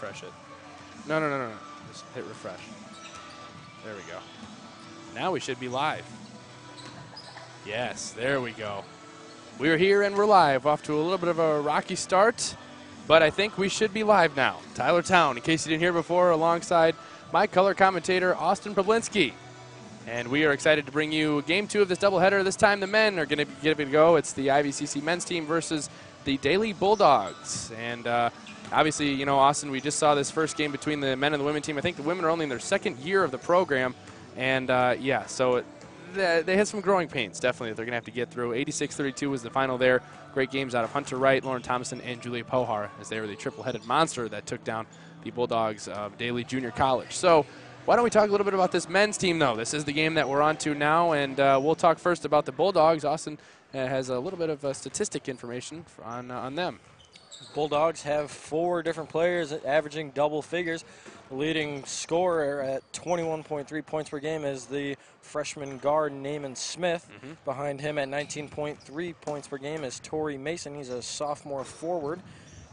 refresh it. No. Just hit refresh. There we go. Now we should be live. Yes, there we go. We're here and we're live. Off to a little bit of a rocky start, but I think we should be live now. Tyler Town, in case you didn't hear before, alongside my color commentator, Austin Pawlinski. And we are excited to bring you Game 2 of this doubleheader. This time the men are going to give it a go. It's the IVCC men's team versus the Daley Bulldogs. And obviously, you know, Austin, we just saw this first game between the men and the women team. I think the women are only in their second year of the program. And, yeah, so they had some growing pains, definitely, that they're going to have to get through. 86-32 was the final there. Great games out of Hunter Wright, Lauren Thomason, and Julia Pohar, as they were the triple-headed monster that took down the Bulldogs of Daley Junior College. So why don't we talk a little bit about this men's team, though? This is the game that we're on to now, and we'll talk first about the Bulldogs. Austin has a little bit of statistic information on them. Bulldogs have 4 different players averaging double figures. The leading scorer at 21.3 points per game is the freshman guard Naaman Smith. Behind him at 19.3 points per game is Tori Mason. He's a sophomore forward.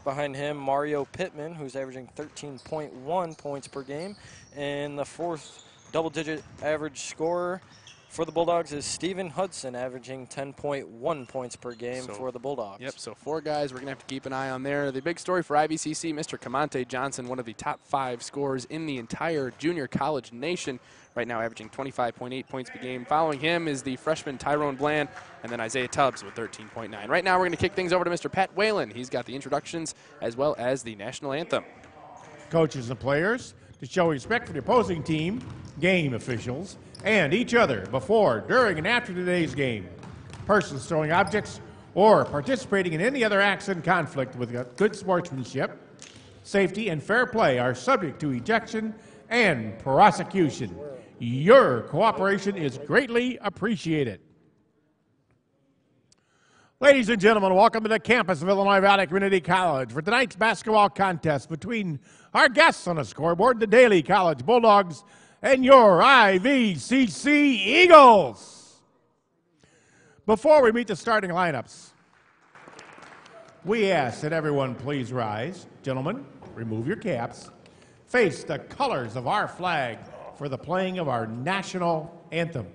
Behind him, Mario Pittman, who's averaging 13.1 points per game. And the 4th double-digit average scorer for the Bulldogs is Stephen Hudson, averaging 10.1 points per game for the Bulldogs. Yep, so 4 guys we're going to have to keep an eye on there. The big story for IVCC, Mr. Camonte Johnson, one of the top 5 scorers in the entire junior college nation, right now averaging 25.8 points per game. Following him is the freshman Tyrone Bland, and then Isaiah Tubbs with 13.9. Right now we're going to kick things over to Mr. Pat Whalen. He's got the introductions as well as the national anthem. Coaches and players, to show respect for the opposing team, game officials, and each other before, during, and after today's game. Persons throwing objects or participating in any other acts in conflict with good sportsmanship, safety, and fair play are subject to ejection and prosecution. Your cooperation is greatly appreciated. Ladies and gentlemen, welcome to the campus of Illinois Valley Community College for tonight's basketball contest between our guests on the scoreboard, the Daley College Bulldogs, and your IVCC Eagles. Before we meet the starting lineups, we ask that everyone please rise. Gentlemen, remove your caps. Face the colors of our flag for the playing of our national anthem.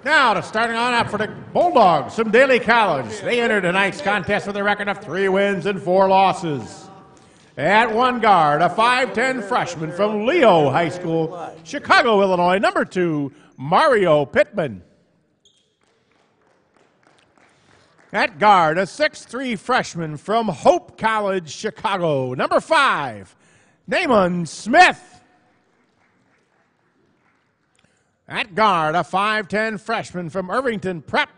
Now, to starting on up for the Bulldogs from Daley College. They entered tonight's contest with a record of 3 wins and 4 losses. At one guard, a 5'10 freshman from Leo High School, Chicago, Illinois, number 2, Mario Pittman. At guard, a 6'3 freshman from Hope College, Chicago, number 5, Naaman Smith. At guard, a 5'10 freshman from Irvington Prep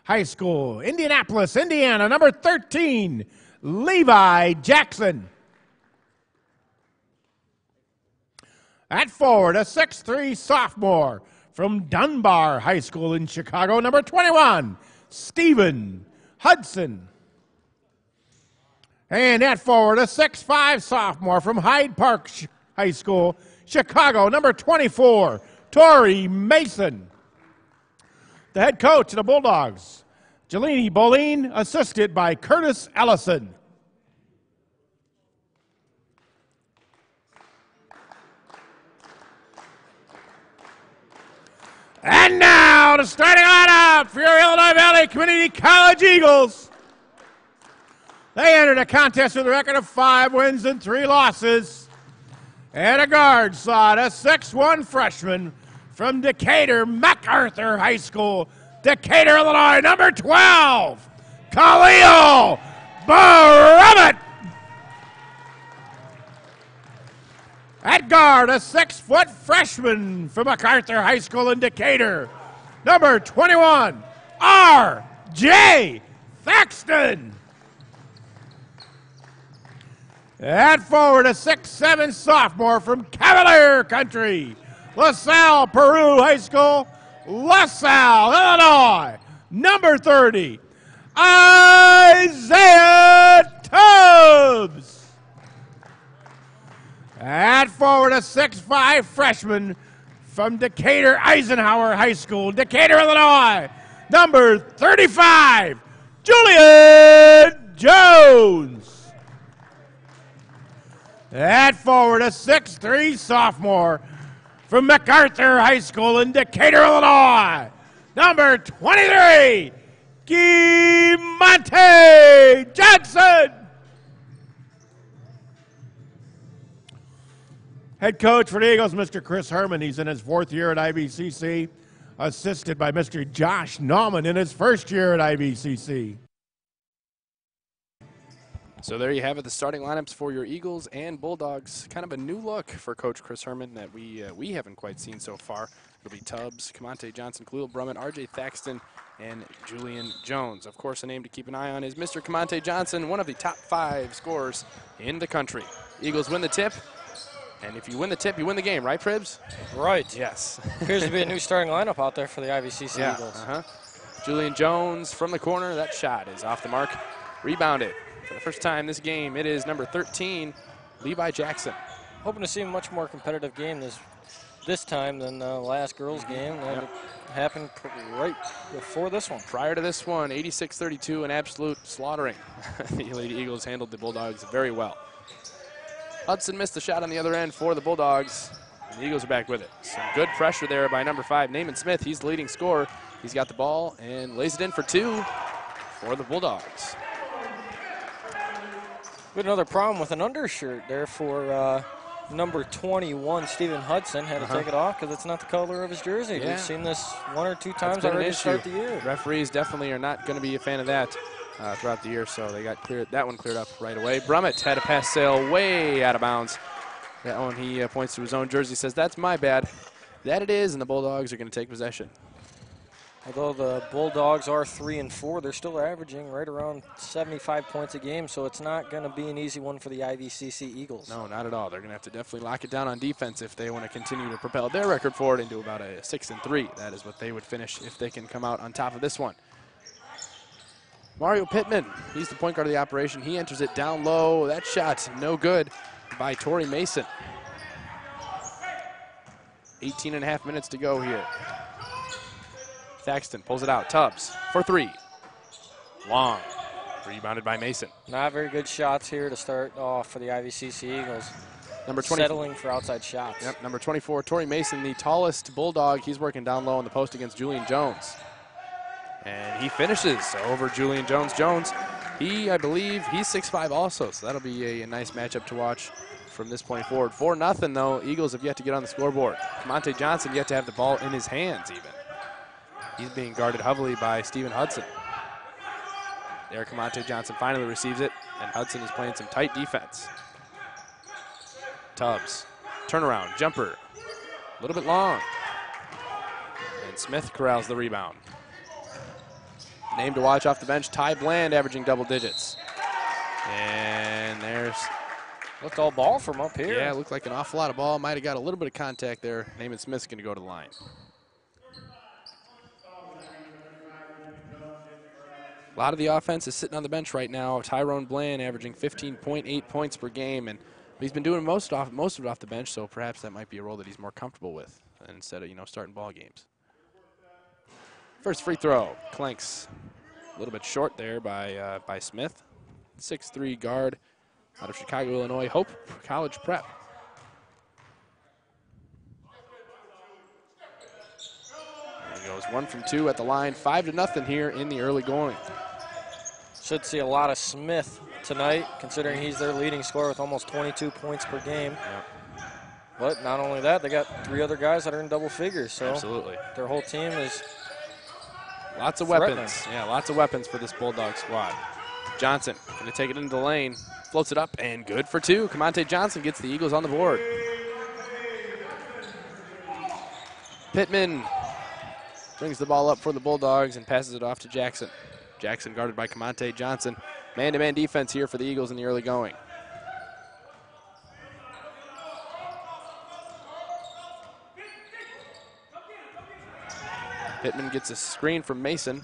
High School, Indianapolis, Indiana, number 13, Levi Jackson. At forward, a 6'3 sophomore from Dunbar High School in Chicago, number 21, Stephen Hudson. And at forward, a 6'5 sophomore from Hyde Park High School, Chicago, number 24, Tori Mason. The head coach of the Bulldogs, Jelini Boline, assisted by Curtis Ellison. And now the starting lineup for your Illinois Valley Community College Eagles. They entered a contest with a record of 5 wins and 3 losses. And a guard slot, a 6'1" freshman from Decatur MacArthur High School, Decatur, Illinois, number 12, Khalil Barabit. At guard, a 6-foot freshman from MacArthur High School in Decatur, number 21, R.J. Thaxton. At forward, a 6'7" sophomore from Cavalier Country, LaSalle Peru High School, LaSalle, Illinois, number 30, Isaiah Tubbs. At forward, a 6'5" freshman from Decatur Eisenhower High School, Decatur, Illinois, number 35, Julian Jones. At forward, a 6'3" sophomore from MacArthur High School in Decatur, Illinois, number 23, Monte Johnson. Head coach for the Eagles, Mr. Chris Herman. He's in his 4th year at IVCC, assisted by Mr. Josh Nauman in his 1st year at IVCC. So there you have it, the starting lineups for your Eagles and Bulldogs. Kind of a new look for Coach Chris Herman that we haven't quite seen so far. It'll be Tubbs, Camonte Johnson, Khalil Brummett, R.J. Thaxton, and Julian Jones. Of course, a name to keep an eye on is Mr. Camonte Johnson, one of the top 5 scorers in the country. Eagles win the tip, and if you win the tip, you win the game, right, Pribs? Right. Yes. Appears to be a new starting lineup out there for the IVCC Eagles. Julian Jones from the corner. That shot is off the mark. Rebounded. For the first time this game, it is number 13, Levi Jackson. Hoping to see a much more competitive game this time than the last girls' game. That happened right before this one. Prior to this one, 86-32, an absolute slaughtering. The Lady Eagles handled the Bulldogs very well. Hudson missed the shot on the other end for the Bulldogs, and the Eagles are back with it. Some good pressure there by number 5, Naaman Smith. He's the leading scorer. He's got the ball and lays it in for 2 for the Bulldogs. We had another problem with an undershirt there for number 21, Stephen Hudson. Had to take it off because it's not the color of his jersey. Yeah. We've seen this 1 or 2 times already to start the year. Referees definitely are not going to be a fan of that throughout the year, so they got that one cleared up right away. Brummett had a pass sail way out of bounds. That one, he points to his own jersey, says, "That's my bad." That it is, and the Bulldogs are going to take possession. Although the Bulldogs are 3-4, they're still averaging right around 75 points a game, so it's not going to be an easy one for the IVCC Eagles. No, not at all. They're going to have to definitely lock it down on defense if they want to continue to propel their record forward into about a 6-3. That is what they would finish if they can come out on top of this one. Mario Pittman, he's the point guard of the operation. He enters it down low. That shot no good by Tori Mason. 18.5 minutes to go here. Thaxton pulls it out. Tubbs for 3. Long. Rebounded by Mason. Not very good shots here to start off for the IVCC Eagles. Number 20. Settling for outside shots. Yep, number 24, Tori Mason, the tallest Bulldog. He's working down low on the post against Julian Jones. And he finishes over Julian Jones. Jones, I believe, he's 6'5" also, so that'll be a nice matchup to watch from this point forward. 4-0, though. Eagles have yet to get on the scoreboard. Camonte Johnson yet to have the ball in his hands, even. He's being guarded heavily by Stephen Hudson. There, Camonte Johnson finally receives it, and Hudson is playing some tight defense. Tubbs, turnaround, jumper, a little bit long. And Smith corrals the rebound. Name to watch off the bench, Ty Bland, averaging double digits. And there's... Looked all ball from up here. Yeah, looked like an awful lot of ball. Might have got a little bit of contact there. Naaman Smith's going to go to the line. A lot of the offense is sitting on the bench right now. Tyrone Bland averaging 15.8 points per game, and he's been doing most of it off the bench, so perhaps that might be a role that he's more comfortable with instead of, starting ball games. First free throw, clanks a little bit short there by Smith. 6'3" guard out of Chicago, Illinois, Hope College Prep. 1 from 2 at the line. 5-0 here in the early going. Should see a lot of Smith tonight, considering he's their leading scorer with almost 22 points per game. Yep. But not only that, they got 3 other guys that are in double figures. So absolutely. Their whole team is lots of weapons. Yeah, lots of weapons for this Bulldog squad. Johnson going to take it into the lane, floats it up, and good for 2. Camonte Johnson gets the Eagles on the board. Pittman brings the ball up for the Bulldogs and passes it off to Jackson. Jackson guarded by Camonte Johnson. Man-to-man defense here for the Eagles in the early going. Pittman gets a screen from Mason.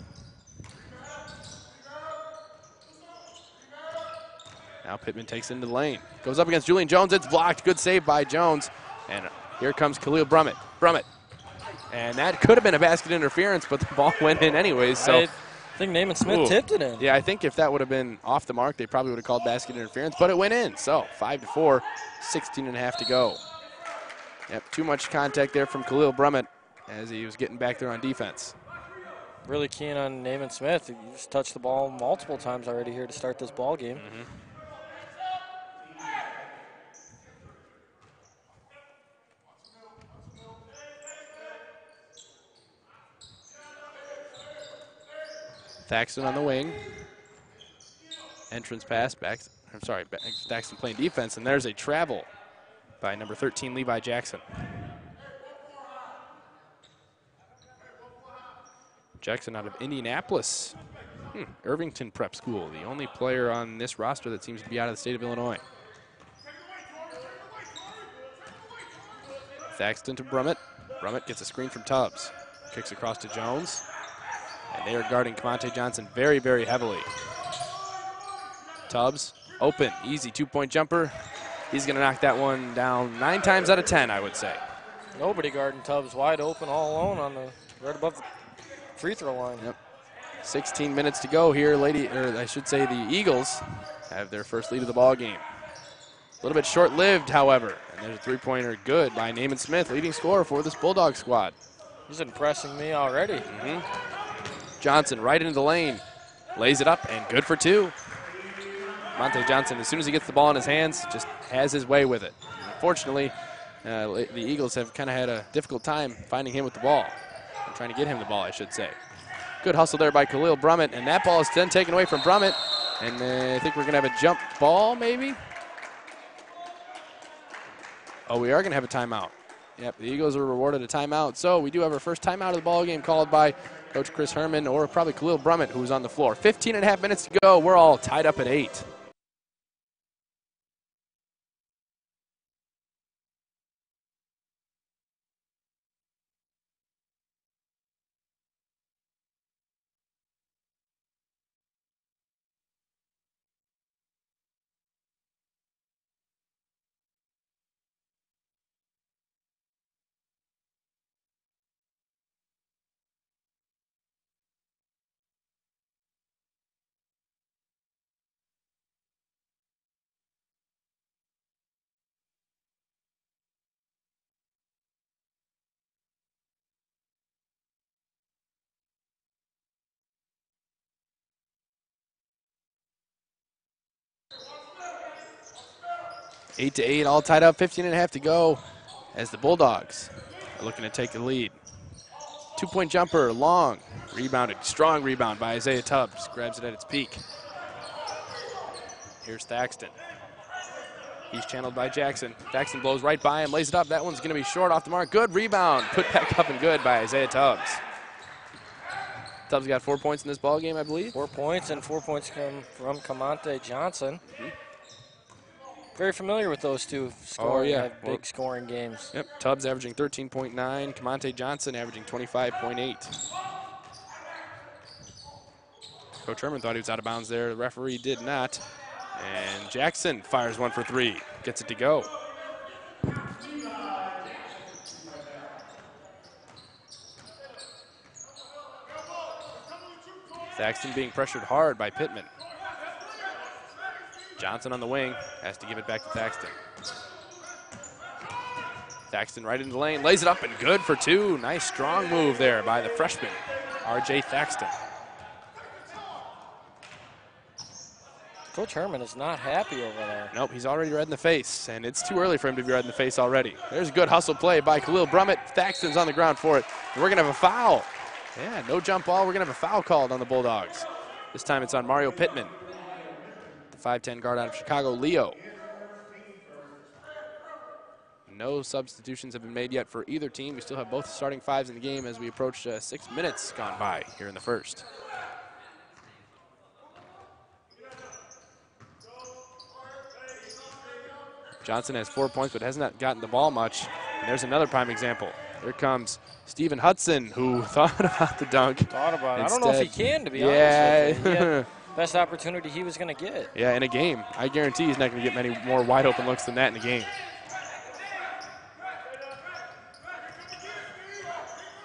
Now Pittman takes it into the lane. Goes up against Julian Jones. It's blocked. Good save by Jones. And here comes Khalil Brummett. And that could have been a basket interference, but the ball went in anyways. So I think Naaman Smith tipped it in. Yeah, I think if that would have been off the mark, they probably would have called basket interference, but it went in. So 5-4, 16.5 to go. Yep, too much contact there from Khalil Brummett as he was getting back there on defense. Really keen on Naaman Smith. He's touched the ball multiple times already here to start this ball game. Thaxton on the wing. Entrance pass back. Thaxton playing defense, and there's a travel by number 13, Levi Jackson. Jackson out of Indianapolis, Irvington Prep School, the only player on this roster that seems to be out of the state of Illinois. Thaxton to Brummett. Brummett gets a screen from Tubbs. Kicks across to Jones. And they are guarding Camonte Johnson very, very heavily. Tubbs, open, easy 2-point jumper. He's going to knock that one down 9 times out of 10, I would say. Nobody guarding Tubbs, wide open, all alone on the right above the free throw line. Yep. 16 minutes to go here. The Eagles have their first lead of the ball game. A little bit short-lived, however. And there's a 3-pointer good by Naaman Smith, leading scorer for this Bulldog squad. He's impressing me already. Johnson right into the lane, lays it up, and good for 2. Monte Johnson, as soon as he gets the ball in his hands, just has his way with it. Unfortunately, the Eagles have kind of had a difficult time finding him with the ball. Trying to get him the ball, I should say. Good hustle there by Khalil Brummett, and that ball is then taken away from Brummett. And I think we're going to have a jump ball, maybe? Oh, we are going to have a timeout. Yep, the Eagles are rewarded a timeout. So we do have our first timeout of the ball game called by Coach Chris Herman, or probably Khalil Brummett, who's on the floor. 15.5 minutes to go. We're all tied up at 8. Eight to 8, all tied up, 15.5 to go as the Bulldogs are looking to take the lead. 2-point jumper, long, rebounded, strong rebound by Isaiah Tubbs. Grabs it at its peak. Here's Thaxton. He's channeled by Jackson. Thaxton blows right by him, lays it up. That one's going to be short off the mark. Good rebound, put back up and good by Isaiah Tubbs. Tubbs got 4 points in this ball game, I believe. 4 points, and 4 points come from Camonte Johnson. Very familiar with those two scoring, big scoring games. Yep, Tubbs averaging 13.9, Camonte Johnson averaging 25.8. Coach Herman thought he was out of bounds there. The referee did not. And Jackson fires one for 3, gets it to go. Thaxton being pressured hard by Pittman. Johnson on the wing, has to give it back to Thaxton. Thaxton right into the lane, lays it up and good for two. Nice strong move there by the freshman, R.J. Thaxton. Coach Herman is not happy over there. Nope, he's already red in the face, and it's too early for him to be red in the face already. There's a good hustle play by Khalil Brummett. Thaxton's on the ground for it, and we're going to have a foul. Yeah, no jump ball. We're going to have a foul called on the Bulldogs. This time it's on Mario Pittman, the 5'10 guard out of Chicago, Leo. No substitutions have been made yet for either team. We still have both starting fives in the game as we approach 6 minutes gone by here in the first. Johnson has 4 points but has not gotten the ball much. And there's another prime example. Here comes Stephen Hudson, who thought about the dunk. Thought about it. Instead, I don't know if he can, to be honest with you. He had best opportunity he was going to get. Yeah, in a game. I guarantee he's not going to get many more wide open looks than that in the game.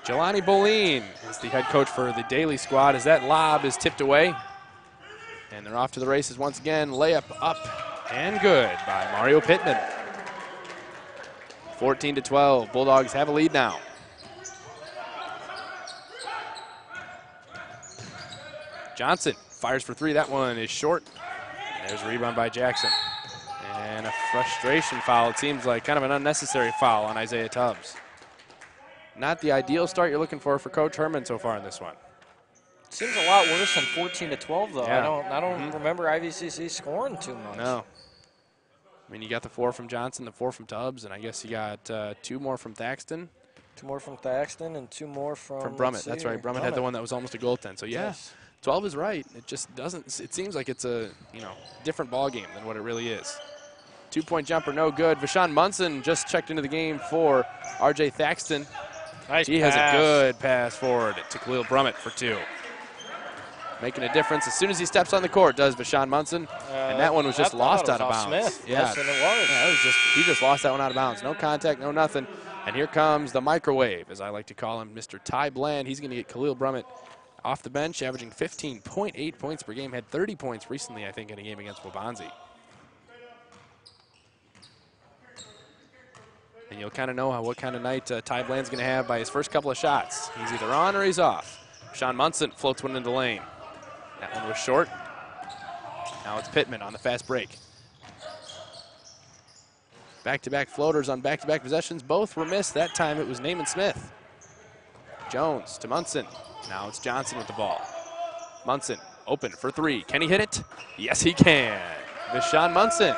Jelani Boleen is the head coach for the Daley squad as that lob is tipped away. And they're off to the races once again. Layup up and good by Mario Pittman. 14-12. Bulldogs have a lead now. Johnson fires for three. That one is short. There's a rebound by Jackson. And a frustration foul. It seems like kind of an unnecessary foul on Isaiah Tubbs. Not the ideal start you're looking for Coach Herman so far in this one. Seems a lot worse than 14-12, though. Yeah. I don't remember IVCC scoring too much. No. I mean, you got the 4 from Johnson, the 4 from Tubbs, and I guess you got 2 more from Thaxton. 2 more from Thaxton and 2 more from Brummett. That's right. Brummett had the one that was almost a goaltend. So, yeah, yes. 12 is right. It just doesn't – it seems like it's a, different ball game than what it really is. 2-point jumper, no good. Vashawn Munson just checked into the game for R.J. Thaxton. Nice He pass. has a good pass forward to Khalil Brummett for 2. Making a difference as soon as he steps on the court, does Vashawn Munson. And that one was just lost out of bounds. Smith. Yeah. Yes, and it was. Yeah, it was just, he just lost that one out of bounds. No contact, no nothing. And here comes the microwave, as I like to call him, Mr. Ty Bland. He's going to get Khalil Brummett off the bench, averaging 15.8 points per game. Had 30 points recently, I think, in a game against Waubonsie. And you'll kind of know what kind of night Ty Bland's going to have by his first couple of shots. He's either on or he's off. Sean Munson floats one into the lane. That one was short. Now it's Pittman on the fast break. Back-to-back floaters on back-to-back possessions. Both were missed. That time it was Naaman Smith. Jones to Munson. Now it's Johnson with the ball. Munson open for 3. Can he hit it? Yes, he can. Vashawn Munson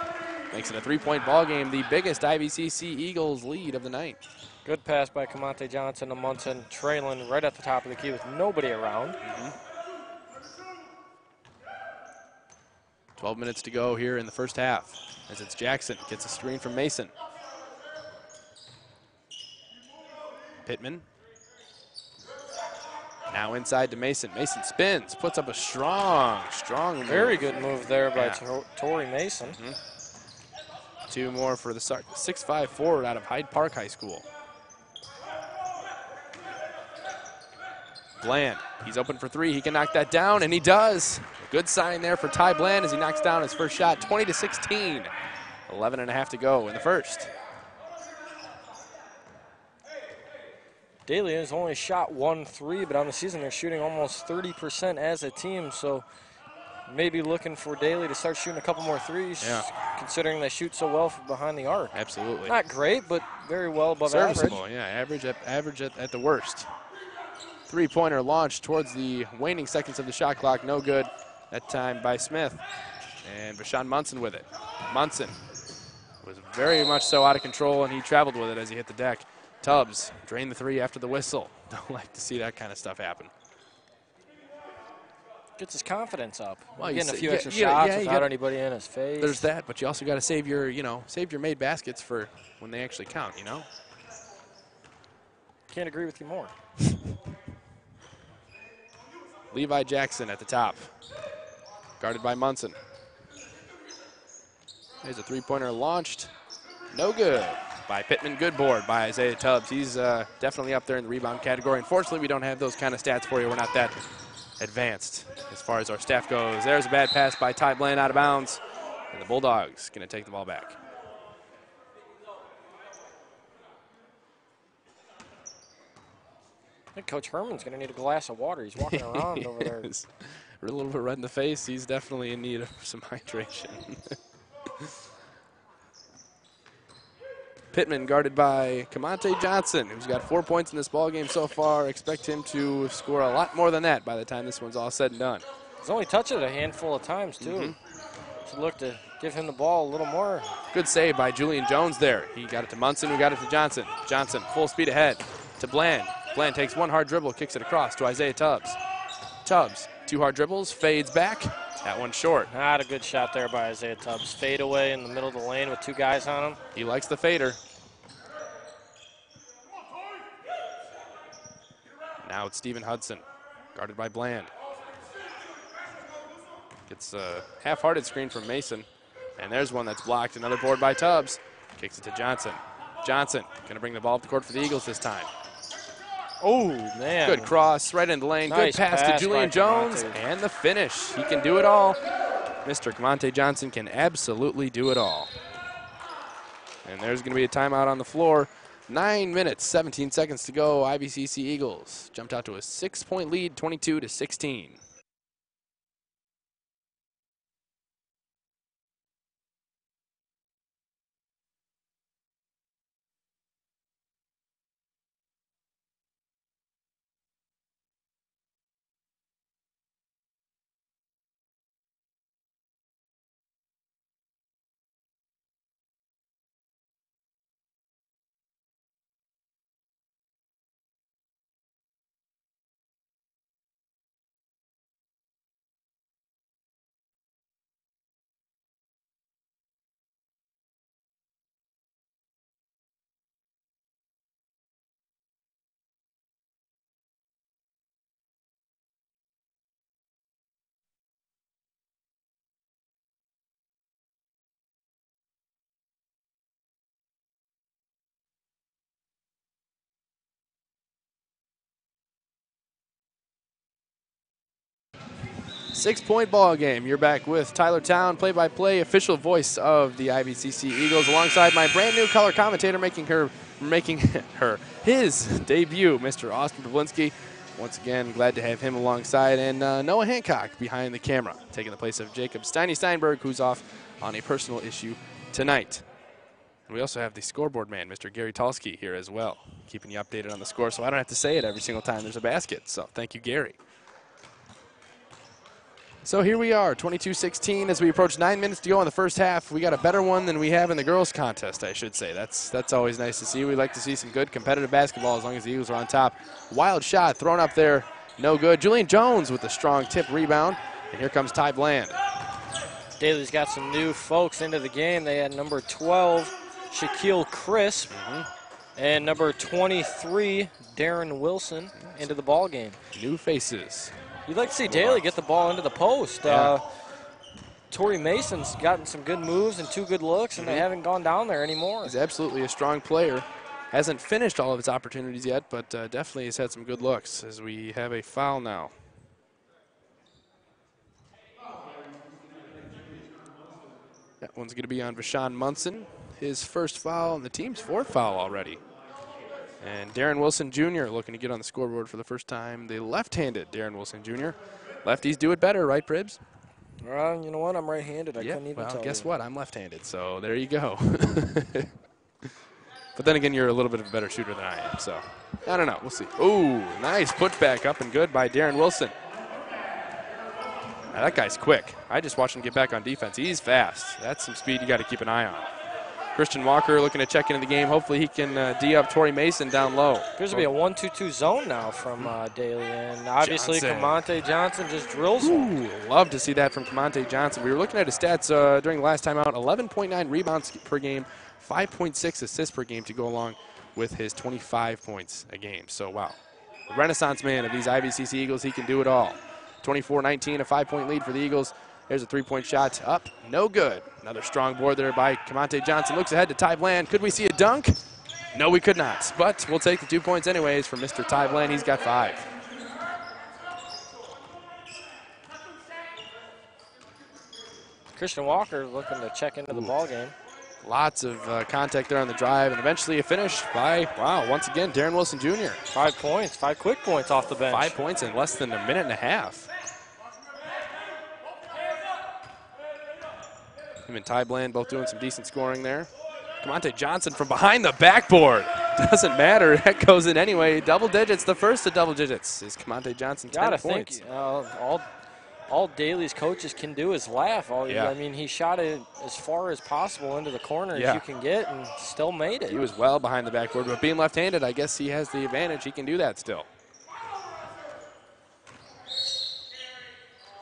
makes it a 3-point ball game, the biggest IVCC Eagles lead of the night. Good pass by Kamante Johnson to Munson, trailing right at the top of the key with nobody around. 12 minutes to go here in the first half as it's Jackson. Gets a screen from Mason. Pittman. Now inside to Mason. Mason spins, puts up a strong move. Very good move there by Torrey Mason. 2 more for the 6'5" forward out of Hyde Park High School. Bland, he's open for 3. He can knock that down, and he does. A good sign there for Ty Bland as he knocks down his first shot, 20-16. 11.5 to go in the first. Daley has only shot 1 3, but on the season they're shooting almost 30% as a team, so maybe looking for Daley to start shooting a couple more threes, considering they shoot so well from behind the arc. Absolutely. Not great, but very well above serviceable, average. Yeah, average at the worst. 3-pointer launched towards the waning seconds of the shot clock. No good that time by Smith. And Vashawn Munson with it. Munson was very much so out of control, and he traveled with it as he hit the deck. Tubbs drained the 3 after the whistle. Don't like to see that kind of stuff happen. Gets his confidence up. Well, getting a few extra shots without anybody in his face. There's that, but you also got to save your, save your made baskets for when they actually count, Can't agree with you more. Levi Jackson at the top, guarded by Munson. There's a 3-pointer launched. No good by Pittman. Good board by Isaiah Tubbs. He's definitely up there in the rebound category. Unfortunately, we don't have those kind of stats for you. We're not that advanced as far as our staff goes. There's a bad pass by Ty Bland out of bounds, and the Bulldogs going to take the ball back. I think Coach Herman's going to need a glass of water. He's walking around over there. A little bit red in the face. He's definitely in need of some hydration. Pittman guarded by Kamante Johnson, who's got 4 points in this ballgame so far. Expect him to score a lot more than that by the time this one's all said and done. He's only touched it a handful of times, too. Should look to give him the ball a little more. Good save by Julian Jones there. He got it to Munson, who got it to Johnson. Johnson, full speed ahead to Bland. Bland takes one hard dribble, kicks it across to Isaiah Tubbs. Tubbs, 2 hard dribbles, fades back. That one's short. Not a good shot there by Isaiah Tubbs. Fade away in the middle of the lane with 2 guys on him. He likes the fader. Now it's Steven Hudson, guarded by Bland. Gets a half-hearted screen from Mason. And there's one that's blocked. Another board by Tubbs. Kicks it to Johnson. Johnson going to bring the ball up the court for the Eagles this time. Oh, man. Good cross right in the lane. Nice Good pass to Julian Jones. Kamante. And the finish. He can do it all. Mr. Kamante Johnson can absolutely do it all. And there's going to be a timeout on the floor. 9 minutes, 17 seconds to go. IVCC Eagles jumped out to a 6-point lead, 22-16. Six-point ball game. You're back with Tyler Town, play-by-play official voice of the IVCC Eagles, alongside my brand new color commentator making his debut, Mr. Austin Pawlinski. Once again, glad to have him alongside, and Noah Hancock behind the camera, taking the place of Jacob Steinberg, who's off on a personal issue tonight. And we also have the scoreboard man, Mr. Gary Tulski, here as well, keeping you updated on the score, so I don't have to say it every single time there's a basket. So thank you, Gary. So here we are, 22-16, as we approach 9 minutes to go in the first half. We got a better one than we have in the girls' contest, I should say. That's always nice to see. We like to see some good competitive basketball as long as the Eagles are on top. Wild shot thrown up there, no good. Julian Jones with a strong tip rebound, and here comes Ty Bland. Daley's got some new folks into the game. They had number 12, Shaquille Crisp, and number 23, Darren Wilson, into the ball game. New faces. You'd like to see Daley get the ball into the post. Yeah. Torrey Mason's gotten some good moves and 2 good looks, and they haven't gone down there anymore. He's absolutely a strong player. Hasn't finished all of his opportunities yet, but definitely has had some good looks as we have a foul now. That one's going to be on Vashawn Munson. His first foul and the team's 4th foul already. And Darren Wilson Jr. looking to get on the scoreboard for the first time. The left-handed Darren Wilson Jr. Lefties do it better, right, Pribs? Well, you know what? I'm right-handed. I couldn't even tell guess you. what? I'm left-handed, so there you go. But then again, you're a little bit of a better shooter than I am, so I don't know. We'll see. Ooh, nice putback up and good by Darren Wilson. Now, that guy's quick. I just watched him get back on defense. He's fast. That's some speed you got to keep an eye on. Christian Walker looking to check into the game. Hopefully he can D up Torrey Mason down low. Appears to be a 1-2-2 zone now from Daley, and obviously Kamante Johnson just drills one. Love to see that from Kamante Johnson. We were looking at his stats during the last time out. 11.9 rebounds per game, 5.6 assists per game to go along with his 25 points a game. So, wow. The renaissance man of these IVCC Eagles, he can do it all. 24-19, a 5-point lead for the Eagles. There's a 3-point shot up, no good. Another strong board there by Kamante Johnson. Looks ahead to Ty Bland. Could we see a dunk? No, we could not. But we'll take the 2 points anyways from Mr. Ty Bland. He's got 5. Christian Walker looking to check into the ball game. Lots of contact there on the drive, and eventually a finish by, wow, once again, Darren Wilson Jr. 5 points, 5 quick points off the bench. 5 points in less than a minute and a half. Him and Ty Bland both doing some decent scoring there. Camonte Johnson from behind the backboard. Doesn't matter. That goes in anyway. Double digits. The first of double digits is Camonte Johnson. 10 points. All Daley's coaches can do is laugh. Yeah. I mean, he shot it as far as possible into the corner as you can get and still made it. He was well behind the backboard, but being left-handed, I guess he has the advantage. He can do that still.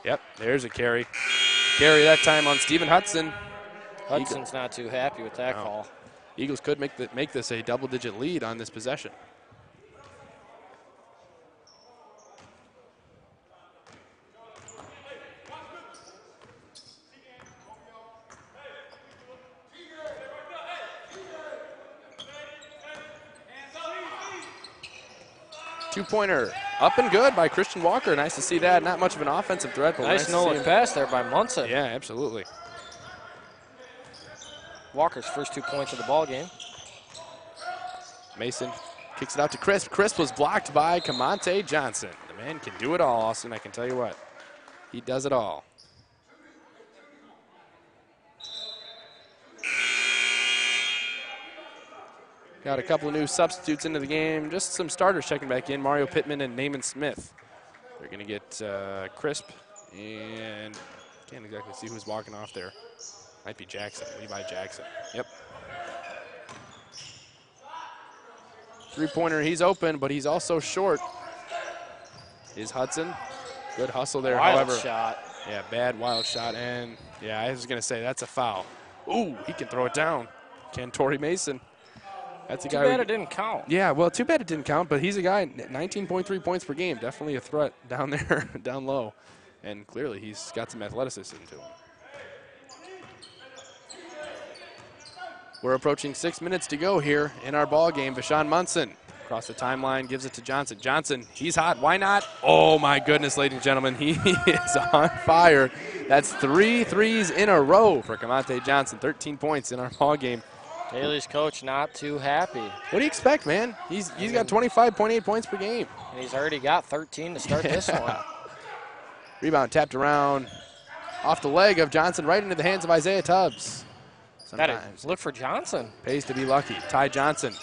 Yep, there's a carry. Carry that time on Stephen Hudson. Hudson's not too happy with that call. Eagles could make this a double-digit lead on this possession. Two-pointer up and good by Christian Walker. Nice to see that. Not much of an offensive threat, but nice no-look pass there by Munson. Yeah, absolutely. Walker's first 2 points of the ball game. Mason kicks it out to Crisp. Crisp was blocked by Camonte Johnson. The man can do it all, Austin. I can tell you what. He does it all. Got a couple of new substitutes into the game. Just some starters checking back in. Mario Pittman and Naaman Smith. They're going to get Crisp, and can't exactly see who's walking off there. Might be Jackson, Levi Jackson. Yep. Three-pointer, he's open, but he's also short. Is Hudson. Good hustle there, however. Wild shot. Yeah, bad wild shot, and yeah, I was going to say that's a foul. Ooh, he can throw it down. Can Torrey Mason. That's a guy. Too bad it didn't count. Yeah, well, too bad it didn't count, but he's a guy, 19.3 points per game. Definitely a threat down there, down low. And clearly he's got some athleticism to him. We're approaching 6 minutes to go here in our ball game. Vashawn Munson across the timeline gives it to Johnson. Johnson, he's hot. Why not? Oh, my goodness, ladies and gentlemen. He is on fire. That's 3 threes in a row for Camonte Johnson. 13 points in our ball game. Daley's coach not too happy. What do you expect, man? He's got 25.8 points per game. And he's already got 13 to start this one. Rebound tapped around off the leg of Johnson right into the hands of Isaiah Tubbs. Sometimes look for Johnson. Pays to be lucky. Ty Johnson.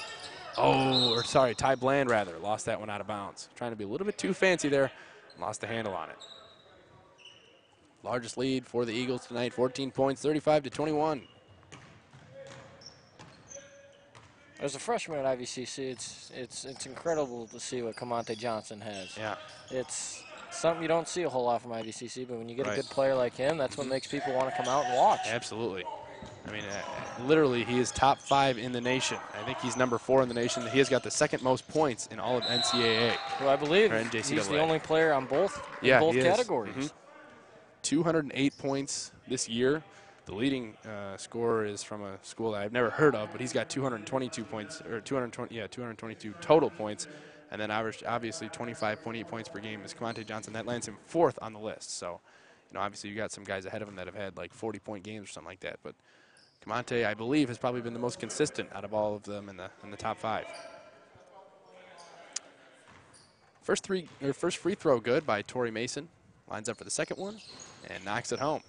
Ty Bland, rather. Lost that one out of bounds. Trying to be a little bit too fancy there. Lost the handle on it. Largest lead for the Eagles tonight, 14 points, 35-21. As a freshman at IVCC, it's incredible to see what Camonte Johnson has. Yeah. It's something you don't see a whole lot from IVCC, but when you get a good player like him, that's what makes people want to come out and watch. Absolutely. I mean, literally, he is top 5 in the nation. I think he's number 4 in the nation. He has got the second most points in all of NCAA. Well, I believe he's the only player on both categories. Mm-hmm. 208 points this year. The leading scorer is from a school that I've never heard of, but he's got 222 points, or 222 total points, and then obviously 25.8 points per game is Camonte Johnson. That lands him 4th on the list. So, obviously you got some guys ahead of him that have had like 40-point games or something like that, but Camonte, I believe, has probably been the most consistent out of all of them in the top 5. First free throw good by Torrey Mason. Lines up for the second one and knocks it home.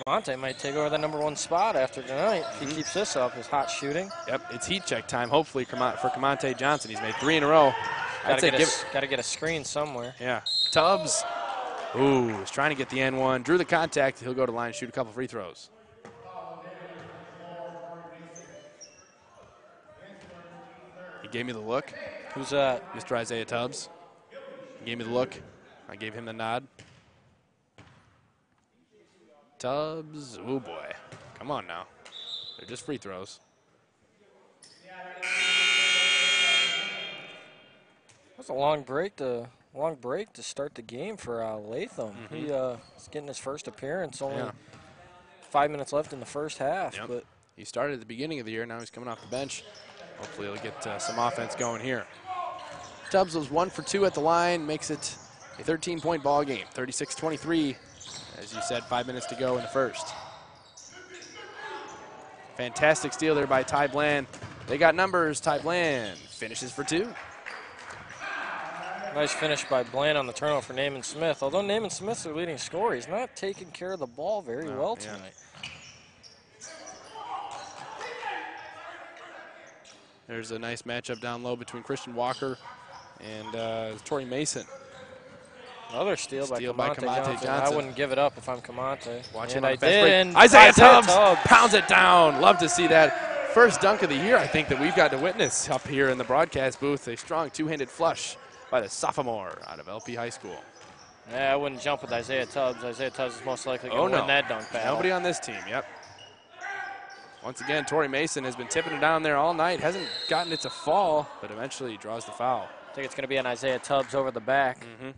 Camonte might take over the #1 spot after tonight if he keeps this up, his hot shooting. Yep, it's heat check time, hopefully, for Camonte Johnson. He's made 3 in a row. Got to get a screen somewhere. Yeah. Tubbs, is trying to get the N1. Drew the contact. He'll go to line and shoot a couple free throws. He gave me the look. Who's that? Mr. Isaiah Tubbs. He gave me the look. I gave him the nod. Tubbs, oh boy. Come on now. They're just free throws. That's a long break to start the game for Latham. He is getting his first appearance. Only 5 minutes left in the first half. Yep. But he started at the beginning of the year. Now he's coming off the bench. Hopefully he'll get some offense going here. Tubbs was 1 for 2 at the line. Makes it a 13-point ball game. 36-23. As you said, 5 minutes to go in the first. Fantastic steal there by Ty Bland. They got numbers. Ty Bland finishes for 2. Nice finish by Bland on the turnover for Naaman Smith. Although Naaman Smith's their leading scorer, he's not taking care of the ball very well tonight. There's a nice matchup down low between Christian Walker and Torrey Mason. Another steal by Kamante Johnson. I wouldn't give it up if I'm Kamante. Watch him and on I the fast did. break. Isaiah Tubbs pounds it down. Love to see that. First dunk of the year, I think, that we've got to witness up here in the broadcast booth. A strong two-handed flush by the sophomore out of LP High School. Yeah, I wouldn't jump with Isaiah Tubbs. Isaiah Tubbs is most likely going to win that dunk battle. Nobody on this team, yep. Once again, Torrey Mason has been tipping it down there all night. Hasn't gotten it to fall, but eventually he draws the foul. I think it's going to be an Isaiah Tubbs over the back. Mm-hmm.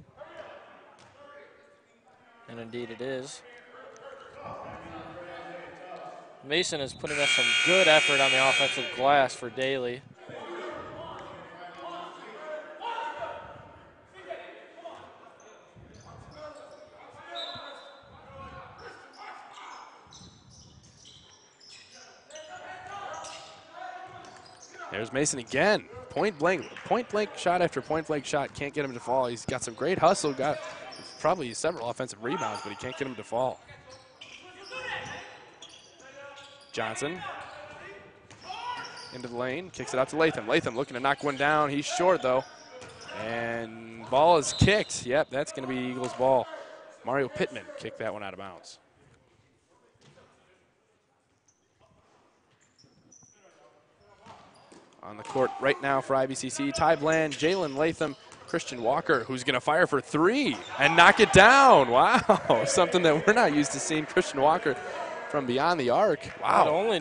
And indeed it is. Mason is putting up some good effort on the offensive glass for Daley. There's Mason again. Point blank shot after point blank shot. Can't get him to fall. He's got some great hustle. Got probably several offensive rebounds, but he can't get him to fall. Johnson into the lane, kicks it out to Latham. Latham looking to knock one down. He's short though, and ball is kicked. Yep, that's going to be Eagles ball. Mario Pittman kicked that one out of bounds. On the court right now for IVCC, Ty Bland, Jalen Latham, Christian Walker, who's going to fire for 3 and knock it down. Wow, something that we're not used to seeing Christian Walker from beyond the arc. Wow. Not only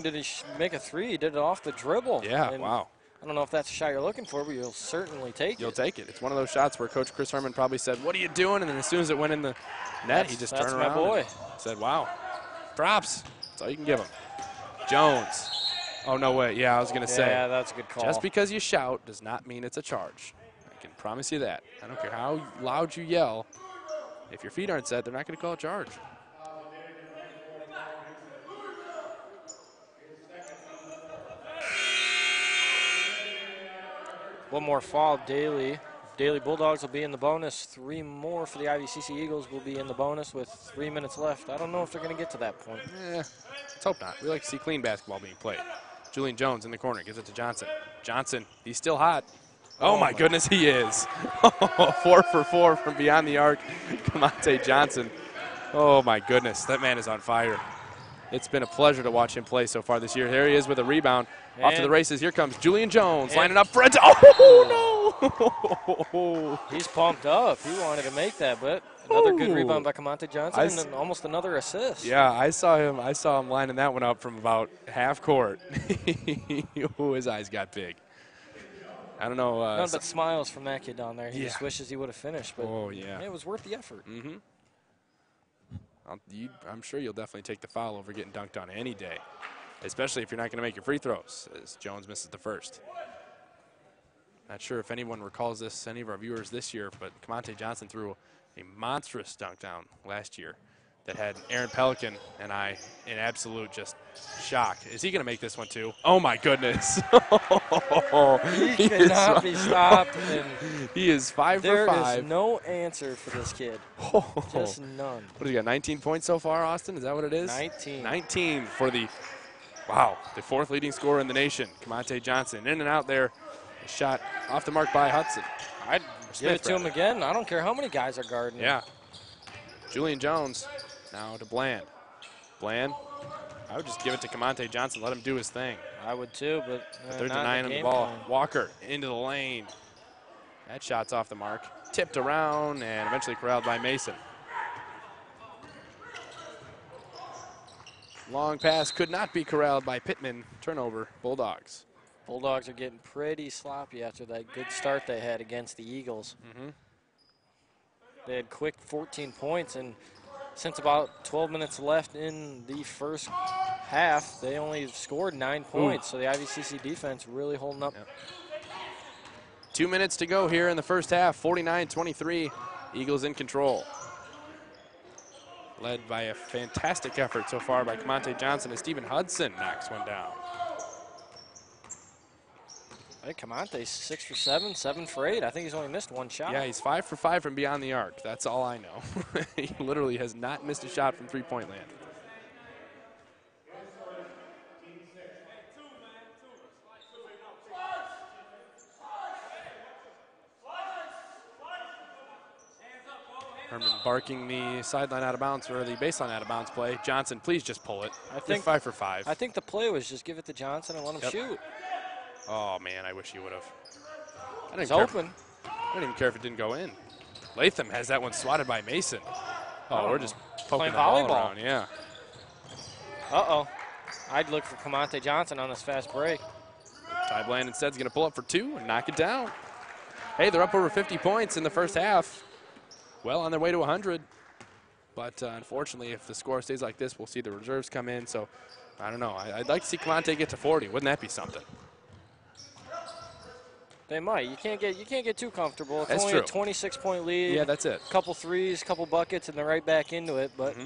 did he make a 3, he did it off the dribble. Yeah, and wow. I don't know if that's the shot you're looking for, but you'll certainly take it. You'll take it. It's one of those shots where Coach Chris Herman probably said, "What are you doing?" And then as soon as it went in the net, he just turned around and said, "Wow, props." That's all you can give him. Jones. Oh, no way. Yeah, I was going to say. Yeah, that's a good call. Just because you shout does not mean it's a charge. I can promise you that. I don't care how loud you yell. If your feet aren't set, they're not going to call a charge. One more foul, Daley. Daley Bulldogs will be in the bonus. 3 more for the IVCC Eagles will be in the bonus with 3 minutes left. I don't know if they're going to get to that point. Let's hope not. We like to see clean basketball being played. Julian Jones in the corner, gives it to Johnson. Johnson, he's still hot. Oh my goodness, he is. 4 for 4 from beyond the arc. Kamante Johnson. Oh my goodness, that man is on fire. It's been a pleasure to watch him play so far this year. There he is with a rebound. Off to the races. Here comes Julian Jones lining up for it. Oh, no. He's pumped up. He wanted to make that, but another good rebound by Kamante Johnson and almost another assist. Yeah, I saw him lining that one up from about half court. His eyes got big. I don't know. None but smiles from that kid down there. He just wishes he would have finished, but it was worth the effort. Mm-hmm. I'm sure you'll definitely take the foul over getting dunked on any day, especially if you're not going to make your free throws, as Jones misses the first. Not sure if anyone recalls this, any of our viewers this year, but Kamante Johnson threw a monstrous dunk down last year that had Aaron Pelican and I in absolute just shock. Is he going to make this one too? Oh my goodness. He cannot be stopped. And he is 5 for 5. There is no answer for this kid. Just none. What has he got, 19 points so far, Austin? Is that what it is? 19. 19 for the 4th leading scorer in the nation, Kamante Johnson. In and out there, a shot off the mark by Hudson. I'd give it to him again. I don't care how many guys are guarding him. Yeah. Julian Jones now to Bland. Bland, I would just give it to Kamante Johnson, let him do his thing. I would too, but 3rd to 9 on the ball. Walker into the lane. That shot's off the mark. Tipped around and eventually corralled by Mason. Long pass could not be corralled by Pittman. Turnover, Bulldogs. Bulldogs are getting pretty sloppy after that good start they had against the Eagles. Mm-hmm. They had quick 14 points, and since about 12 minutes left in the first half, they only scored 9 points. So the IVCC defense really holding up. Yep. 2 minutes to go here in the first half, 49-23. Eagles in control. led by a fantastic effort so far by Camonte Johnson as Stephen Hudson knocks one down. Hey, Camonte's 6 for 7, 7 for 8. I think he's only missed one shot. Yeah, he's 5 for 5 from beyond the arc. That's all I know. He literally has not missed a shot from three-point land. Herman barking the sideline out of bounds or the baseline out of bounds play. Johnson, please just pull it. I think 5 for 5. I think the play was just give it to Johnson and let him shoot. Oh man, I wish he would have. It's open. I don't even care if it didn't go in. Latham has that one swatted by Mason. Oh, we're just poking Playing the ball volleyball. around. Yeah. Uh-oh. I'd look for Camonte Johnson on this fast break. Ty Bland instead is going to pull up for 2 and knock it down. Hey, they're up over 50 points in the first half. Well on their way to 100. But unfortunately, if the score stays like this, we'll see the reserves come in. So, I don't know. I'd like to see Camonte get to 40. Wouldn't that be something? They might. You can't get too comfortable. It's That's only true. a 26-point lead. Yeah, that's it. Couple threes, couple buckets, and they're right back into it. But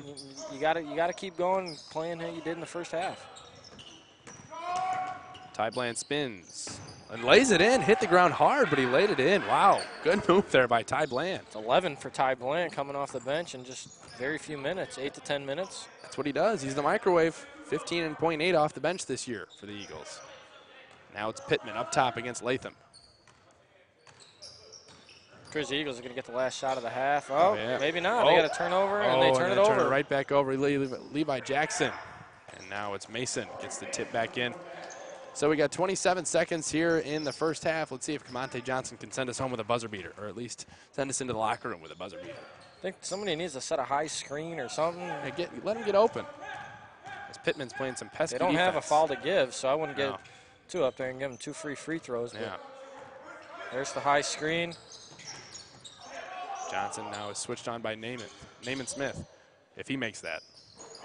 you gotta keep going, and playing how you did in the first half. Ty Bland spins and lays it in. Hit the ground hard, but he laid it in. Wow, good move there by Ty Bland. It's 11 for Ty Bland coming off the bench in just very few minutes, 8 to 10 minutes. That's what he does. He's the microwave. 15.8 off the bench this year for the Eagles. Now it's Pittman up top against Latham. Grizzly Eagles are going to get the last shot of the half. Oh, yeah. Maybe not. They got to turn over, and they turn it over. Turn it right back over. Levi Jackson. And now it's Mason. Gets the tip back in. So we got 27 seconds here in the first half. Let's see if Camonte Johnson can send us home with a buzzer beater, or at least send us into the locker room with a buzzer beater. I think somebody needs to set a high screen or something. Hey, let him get open. As Pittman's playing some pesky They don't have a defense. foul to give, so I wouldn't get two up there and give them 2 free throws. Yeah. There's the high screen. Johnson now is switched on by Naaman Smith. If he makes that.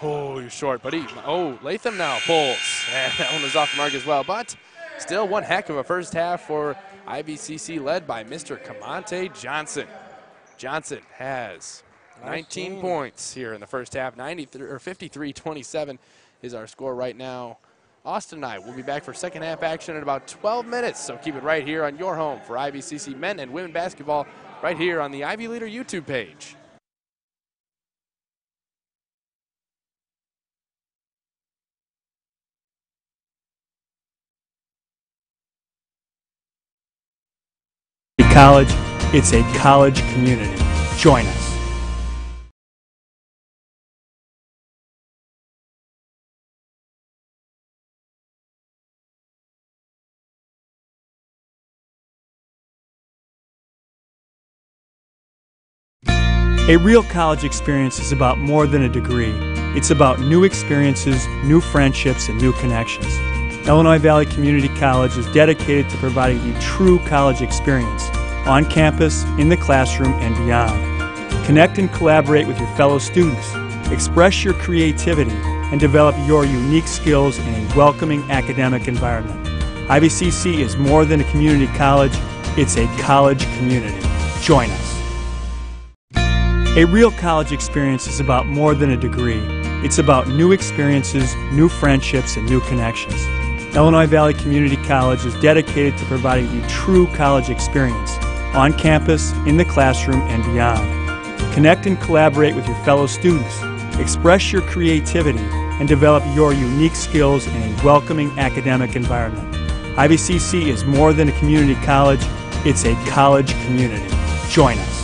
Oh, you're short, buddy. Oh, Latham now pulls. And that one was off the mark as well. But still one heck of a first half for IVCC led by Mr. Camonte Johnson. Johnson has 19 points here in the first half. 53-27 is our score right now. Austin and I will be back for second half action in about 12 minutes. So keep it right here on your home for IVCC men and women basketball right here on the Ivy Leader YouTube page. College, it's a college community. Join us. A real college experience is about more than a degree. It's about new experiences, new friendships, and new connections. Illinois Valley Community College is dedicated to providing the true college experience on campus, in the classroom, and beyond. Connect and collaborate with your fellow students. Express your creativity and develop your unique skills in a welcoming academic environment. IVCC is more than a community college, it's a college community. Join us. A real college experience is about more than a degree. It's about new experiences, new friendships, and new connections. Illinois Valley Community College is dedicated to providing the true college experience on campus, in the classroom, and beyond. Connect and collaborate with your fellow students. Express your creativity and develop your unique skills in a welcoming academic environment. IVCC is more than a community college, it's a college community. Join us.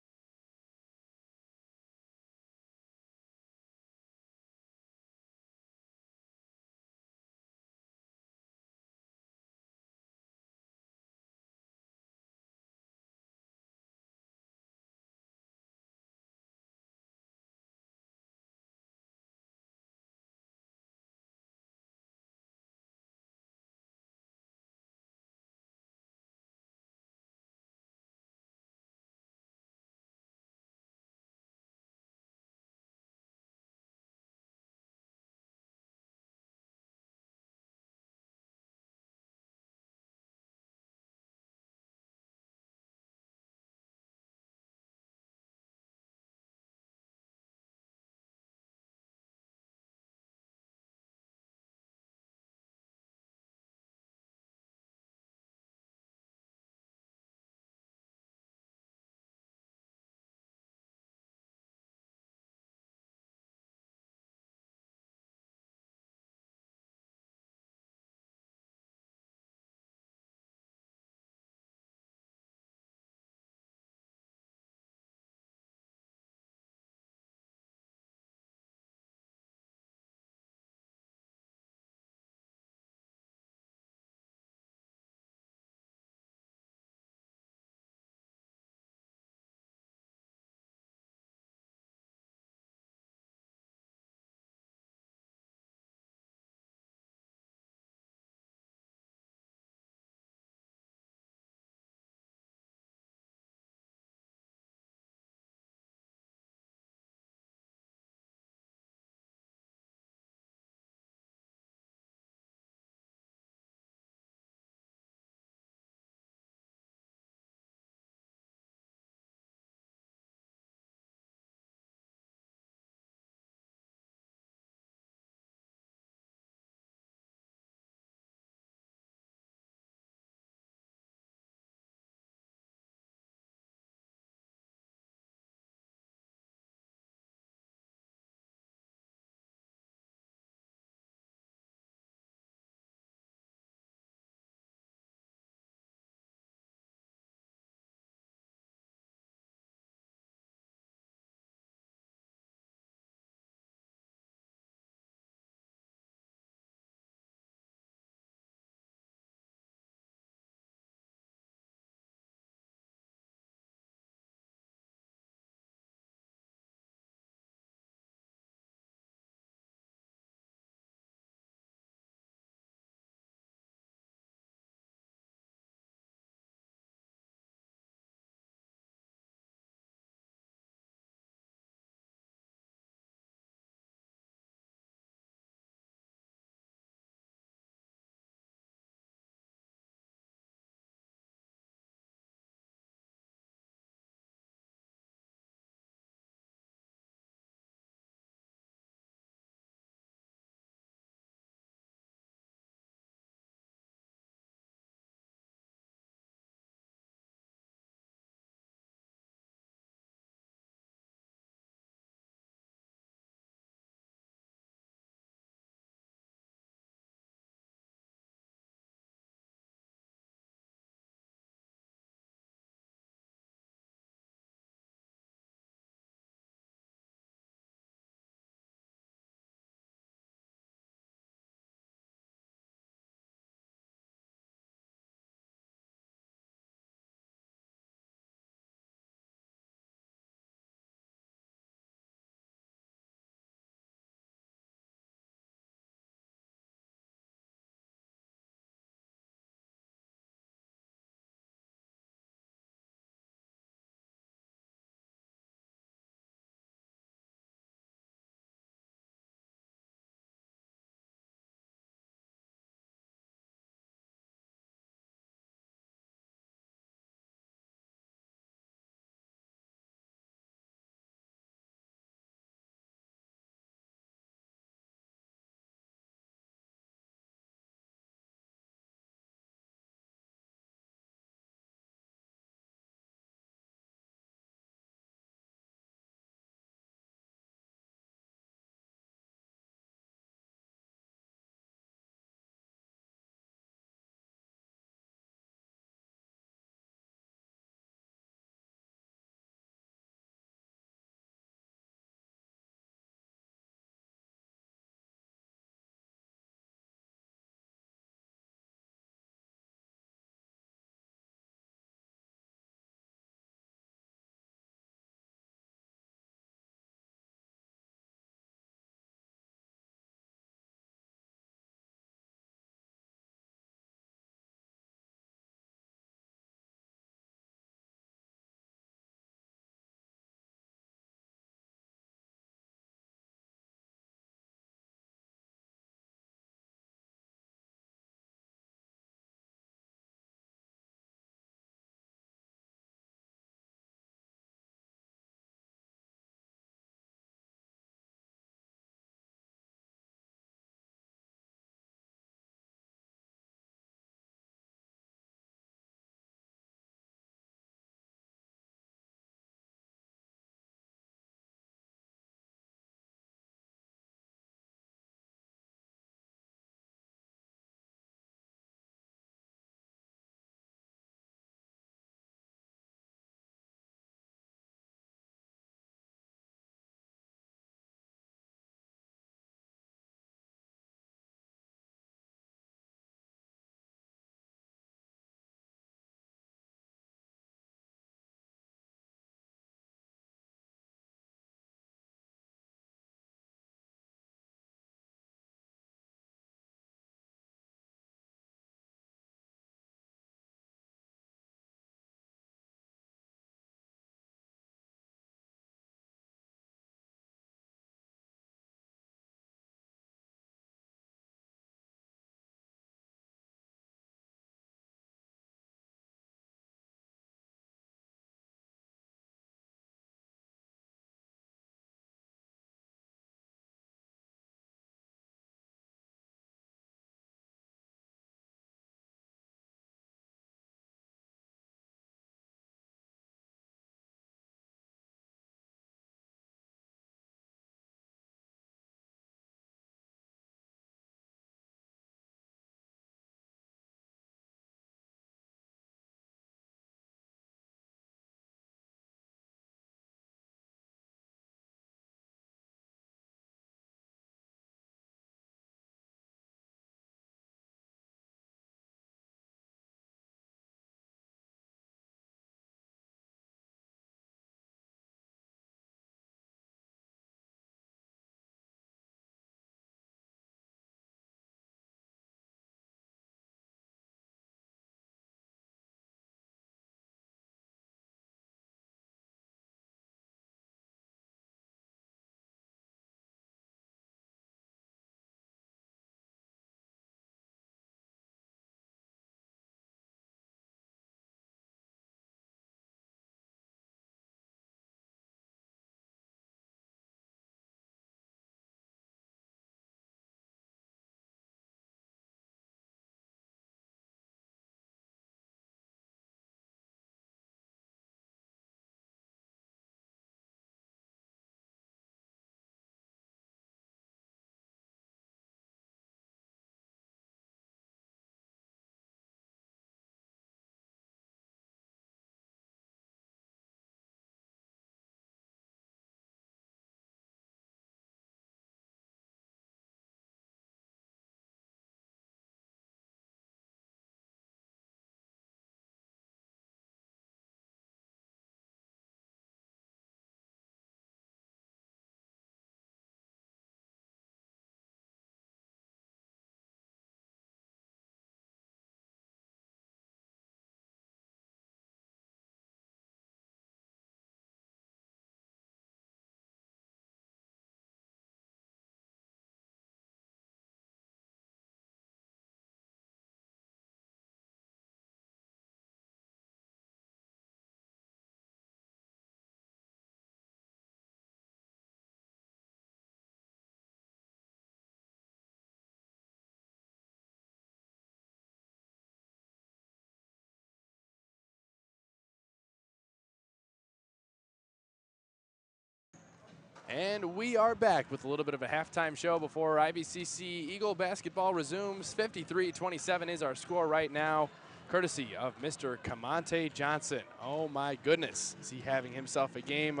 And we are back with a little bit of a halftime show before IVCC Eagle basketball resumes. 53-27 is our score right now, courtesy of Mr. Kamante Johnson. Oh my goodness, is he having himself a game.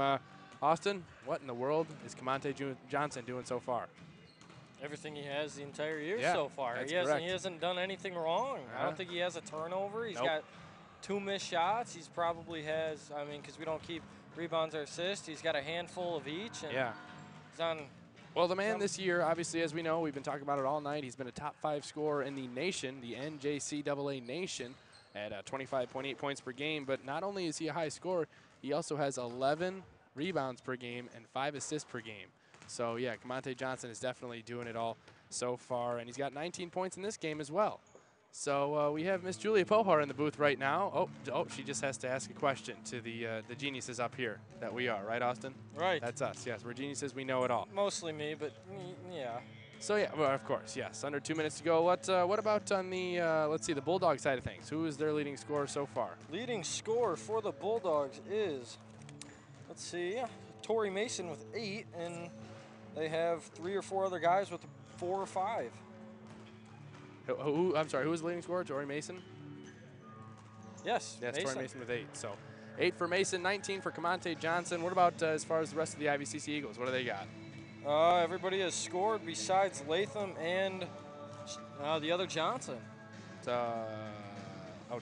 Austin, what in the world is Kamante Johnson doing so far? Everything he has the entire year Yeah, so far. that's He hasn't done anything wrong. I don't think he has a turnover. He's got 2 missed shots. He's probably has, I mean, because we don't keep rebounds or assists, he's got a handful of each. And he's on. Well, the man this year, obviously, as we know, we've been talking about it all night. He's been a top 5 scorer in the nation, the NJCAA nation, at 25.8 points per game. But not only is he a high scorer, he also has 11 rebounds per game and 5 assists per game. So, yeah, Kamante Johnson is definitely doing it all so far. And he's got 19 points in this game as well. So we have Miss Julia Pohar in the booth right now. Oh, she just has to ask a question to the geniuses up here that we are, right, Austin? Right. That's us, yes. We're geniuses. We know it all. Mostly me, but yeah. So, yeah, well, of course, yes. Under 2 minutes to go. What about on the, let's see, the Bulldog side of things? Who is their leading scorer so far? Leading scorer for the Bulldogs is, let's see, Tori Mason with 8, and they have 3 or 4 other guys with 4 or 5. I'm sorry, who was the leading scorer? Tori Mason? Yes, Mason. Tori Mason with 8. So 8 for Mason, 19 for Kamante Johnson. What about as far as the rest of the IVCC Eagles? What do they got? Everybody has scored besides Latham and the other Johnson.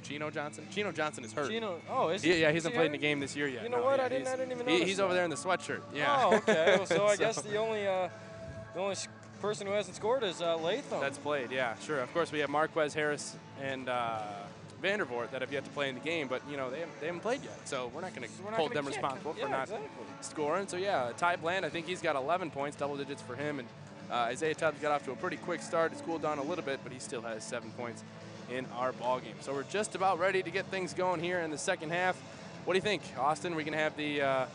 Chino Johnson? Chino Johnson is hurt. Is he? Yeah, he hasn't played in the game this year yet. You know what? I didn't even notice He's over there in the sweatshirt. Yeah. Oh, okay. Well, so I guess the only person who hasn't scored is Latham. That's played, yeah, sure. Of course, we have Marquez Harris and Vandervoort that have yet to play in the game, but you know they haven't played yet, so we're not going to hold them responsible for not scoring. So yeah, Ty Bland, I think he's got 11 points, double digits for him, and Isaiah Tubbs got off to a pretty quick start. It's cooled down a little bit, but he still has 7 points in our ball game. So we're just about ready to get things going here in the second half. What do you think, Austin? We can have the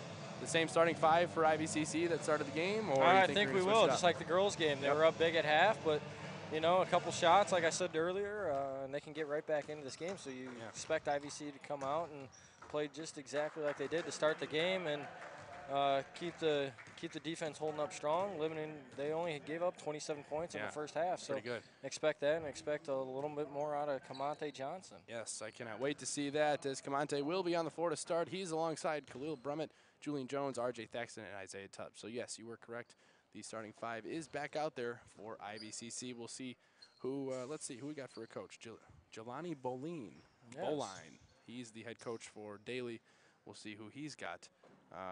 same starting 5 for IVCC that started the game, or I think we will, just like the girls' game. They were up big at half, but you know, a couple shots, like I said earlier, and they can get right back into this game. So you expect IVC to come out and play just exactly like they did to start the game, and keep the defense holding up strong. They only gave up 27 points in the first half, so good. Expect that, and expect a little bit more out of Kamante Johnson. Yes, I cannot wait to see that, as Kamante will be on the floor to start. He's alongside Khalil Brummett, Julian Jones, RJ Thaxton, and Isaiah Tubbs. So yes, you were correct. The starting 5 is back out there for IVCC. We'll see who. Let's see who we got for a coach. Jelani Boline. Boline. He's the head coach for Daley. We'll see who he's got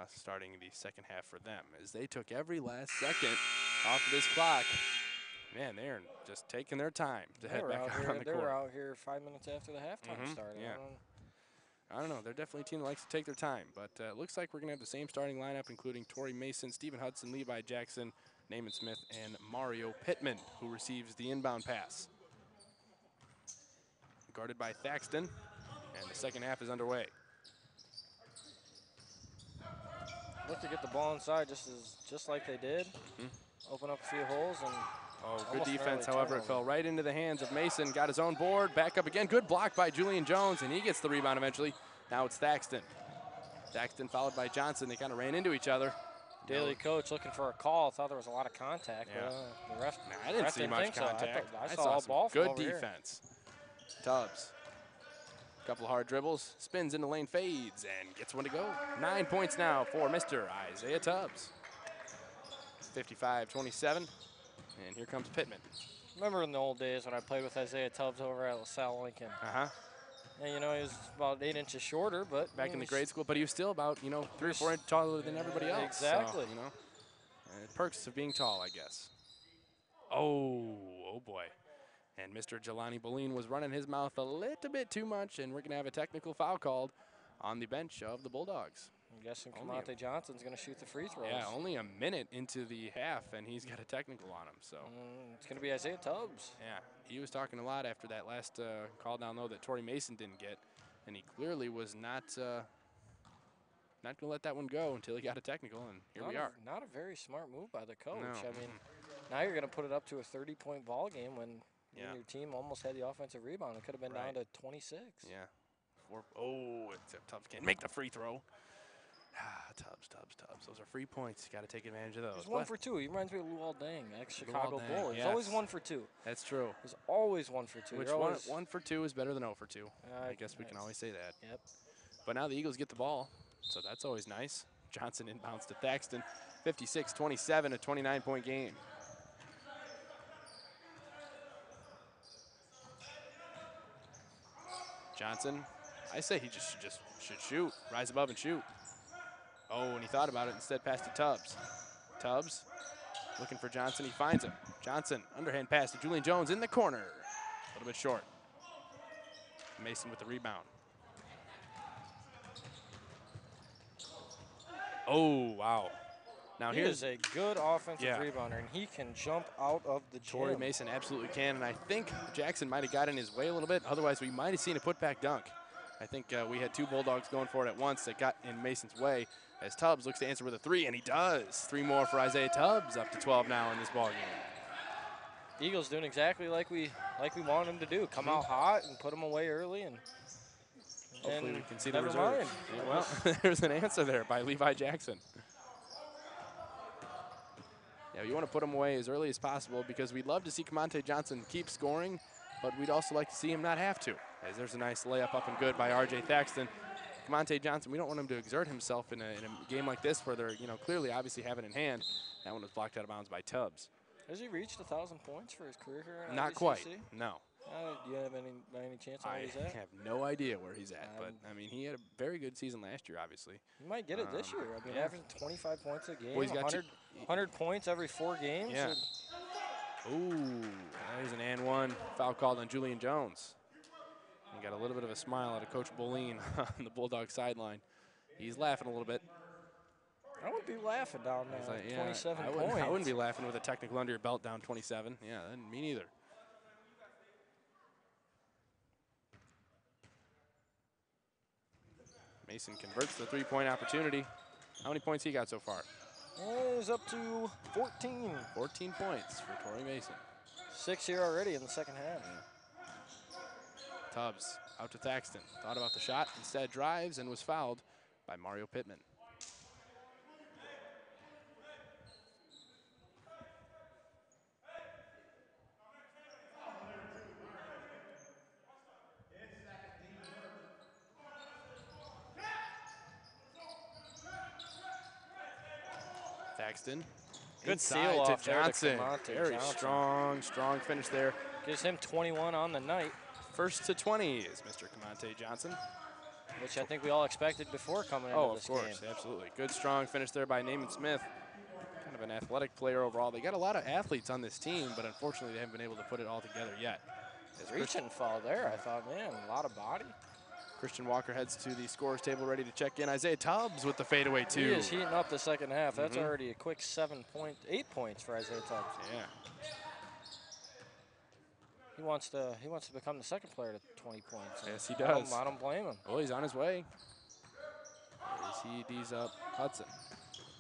starting the second half for them, as they took every last second off of this clock. Man, they're just taking their time to head back out on the court. They were out here 5 minutes after the halftime started. Yeah. I don't know. They're definitely a team that likes to take their time. But it looks like we're going to have the same starting lineup, including Tori Mason, Stephen Hudson, Levi Jackson, Naaman Smith, and Mario Pittman, who receives the inbound pass. Guarded by Thaxton, and the second half is underway. Look to get the ball inside just like they did. Open up a few holes and. Oh, good defense. However, it fell right into the hands of Mason. Got his own board. Back up again. Good block by Julian Jones, and he gets the rebound eventually. Now it's Thaxton. Thaxton followed by Johnson. They kind of ran into each other. Daley coach looking for a call. Thought there was a lot of contact. Yeah. But, the ref, I didn't see much contact. So. I saw a ball from good defense. Here. Tubbs. Couple of hard dribbles. Spins into lane, fades, and gets one to go. 9 points now for Mr. Isaiah Tubbs. 55-27. And here comes Pittman. Remember in the old days when I played with Isaiah Tubbs over at LaSalle Lincoln? Uh-huh. And, you know, he was about 8 inches shorter, but... Back in the grade school, but he was still about, 3 or 4 inches taller than everybody else. Exactly. So, perks of being tall, I guess. Oh boy. And Mr. Jelani Boline was running his mouth a little bit too much, and we're going to have a technical foul called on the bench of the Bulldogs. I'm guessing Kamante Johnson's going to shoot the free throws. Yeah, only a minute into the half, and he's got a technical on him. So it's going to be Isaiah Tubbs. Yeah, he was talking a lot after that last call down low that Tori Mason didn't get, and he clearly was not going to let that one go until he got a technical, and here we are. Not a very smart move by the coach. No. I mean, now you're going to put it up to a 30-point ball game when your team almost had the offensive rebound. It could have been down to 26. Yeah. It's a tough game. Make the free throw. Tubbs. Those are free points. Got to take advantage of those. He's 1 for 2. He reminds me of Luol Deng, ex-Chicago Deng, Bull. He's yes. always 1 for 2. That's true. He's always 1 for 2. Which always 1 for 2 is better than 0 for 2. I guess we can always say that. Yep. But now the Eagles get the ball, so that's always nice. Johnson inbounds to Thaxton. 56-27, a 29-point game. Johnson, I say he just should shoot, rise above and shoot. Oh, and he thought about it, instead passed to Tubbs. Tubbs looking for Johnson, he finds him. Johnson, underhand pass to Julian Jones in the corner. A little bit short. Mason with the rebound. Oh, wow. Now he is a good offensive rebounder, and he can jump out of the gym. Torrey Mason absolutely can, and I think Jackson might have got in his way a little bit. Otherwise, we might have seen a putback dunk. I think we had 2 Bulldogs going for it at once that got in Mason's way as Tubbs looks to answer with a 3, and he does. 3 more for Isaiah Tubbs, up to 12 now in this ballgame. Eagles doing exactly like we want them to do. Come out hot and put them away early, and hopefully we can see the never reserves. mind. Yeah, well, there's an answer there by Levi Jackson. Yeah, you want to put him away as early as possible because we'd love to see Camonte Johnson keep scoring, but we'd also like to see him not have to. As there's a nice layup up and good by R.J. Thaxton. Camonte Johnson, we don't want him to exert himself in a game like this where they're clearly obviously have it in hand. That one was blocked out of bounds by Tubbs. Has he reached 1,000 points for his career here? Not IVCC? Quite, no. Do you have any chance on where he's I at? have no idea where he's at, but I mean, he had a very good season last year, obviously. He might get it this year. I mean, averaging 25 points a game, Well, he's got 100 points every 4 games. Yeah. Ooh, there's an and 1 foul called on Julian Jones. He got a little bit of a smile out of Coach Boleen on the Bulldog sideline. He's laughing a little bit. I wouldn't be laughing down there. Like, 27 points. I wouldn't be laughing with a technical under your belt down 27. Yeah, me neither. Mason converts the 3-point opportunity. How many points he got so far? He's up to 14. 14 points for Torrey Mason. 6 here already in the second half. Tubbs out to Thaxton. Thought about the shot, instead drives and was fouled by Mario Pittman. Thaxton. Good seal off to Johnson. Very Johnson. strong finish there. Gives him 21 on the night. First to 20 is Mr. Camonte Johnson. Which I think we all expected before coming into this game. Oh, of course, absolutely. Good, strong finish there by Naaman Smith. Kind of an athletic player overall. They got a lot of athletes on this team, but unfortunately they haven't been able to put it all together yet. Reach and fall there. I thought, man, a lot of body. Christian Walker heads to the scorer's table ready to check in. Isaiah Tubbs with the fadeaway 2. He is heating up the second half. That's already a quick 8 points for Isaiah Tubbs. Yeah. He wants to become the second player to 20 points. Yes, he does. I don't blame him. Well, he's on his way. As he D's up Hudson.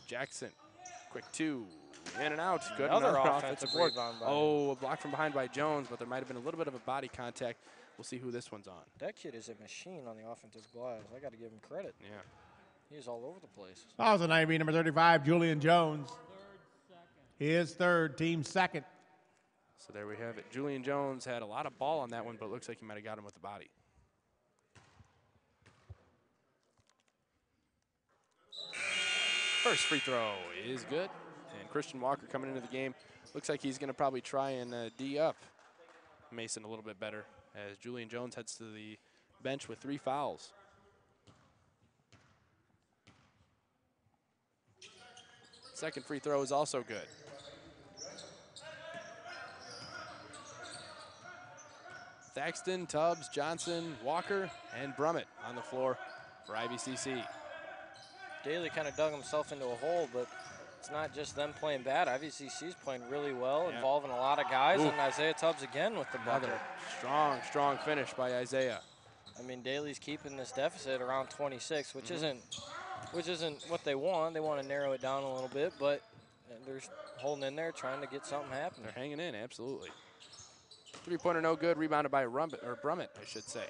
Jackson, quick 2, in and out. Good Another offensive rebound. A block from behind by Jones, but there might have been a little bit of a body contact. We'll see who this one's on. That kid is a machine on the offensive glass. I got to give him credit. Yeah. He's all over the place. That was an IB number 35, Julian Jones. He is third, team second. So there we have it. Julian Jones had a lot of ball on that one, but it looks like he might have got him with the body. First free throw is good. And Christian Walker coming into the game. Looks like he's going to probably try and D up Mason a little bit better as Julian Jones heads to the bench with 3 fouls. Second free throw is also good. Thaxton, Tubbs, Johnson, Walker, and Brummett on the floor for IVCC. Daley kind of dug himself into a hole, but it's not just them playing bad. IVCC's playing really well, involving a lot of guys, and Isaiah Tubbs again with the bucket. Strong finish by Isaiah. I mean, Daley's keeping this deficit around 26, which isn't what they want. They want to narrow it down a little bit, but they're holding in there, trying to get something happening. They're hanging in, absolutely. 3-pointer no good, rebounded by Brummett, I should say.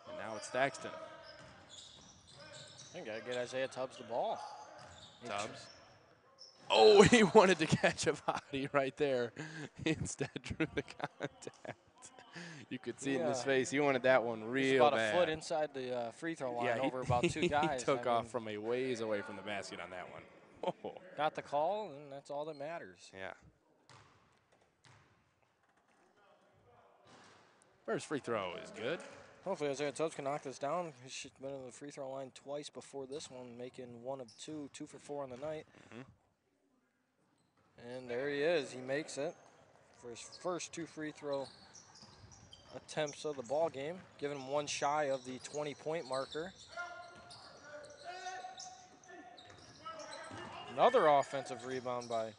And now it's Thaxton. I got to get Isaiah Tubbs the ball. Tubbs. Oh, he wanted to catch a body right there. He instead drew the contact. You could see it in his face. He wanted that one real bad. About a foot inside the free throw line over about two guys. He took off from a ways away from the basket on that one. Oh. Got the call, and that's all that matters. Yeah. First free throw is good. Hopefully Isaiah Tubbs can knock this down. He's been in the free throw line twice before this one, making 1 of 2, 2 for 4 on the night. And there he is. He makes it for his first 2 free throw attempts of the ball game, giving him 1 shy of the 20-point marker. Another offensive rebound by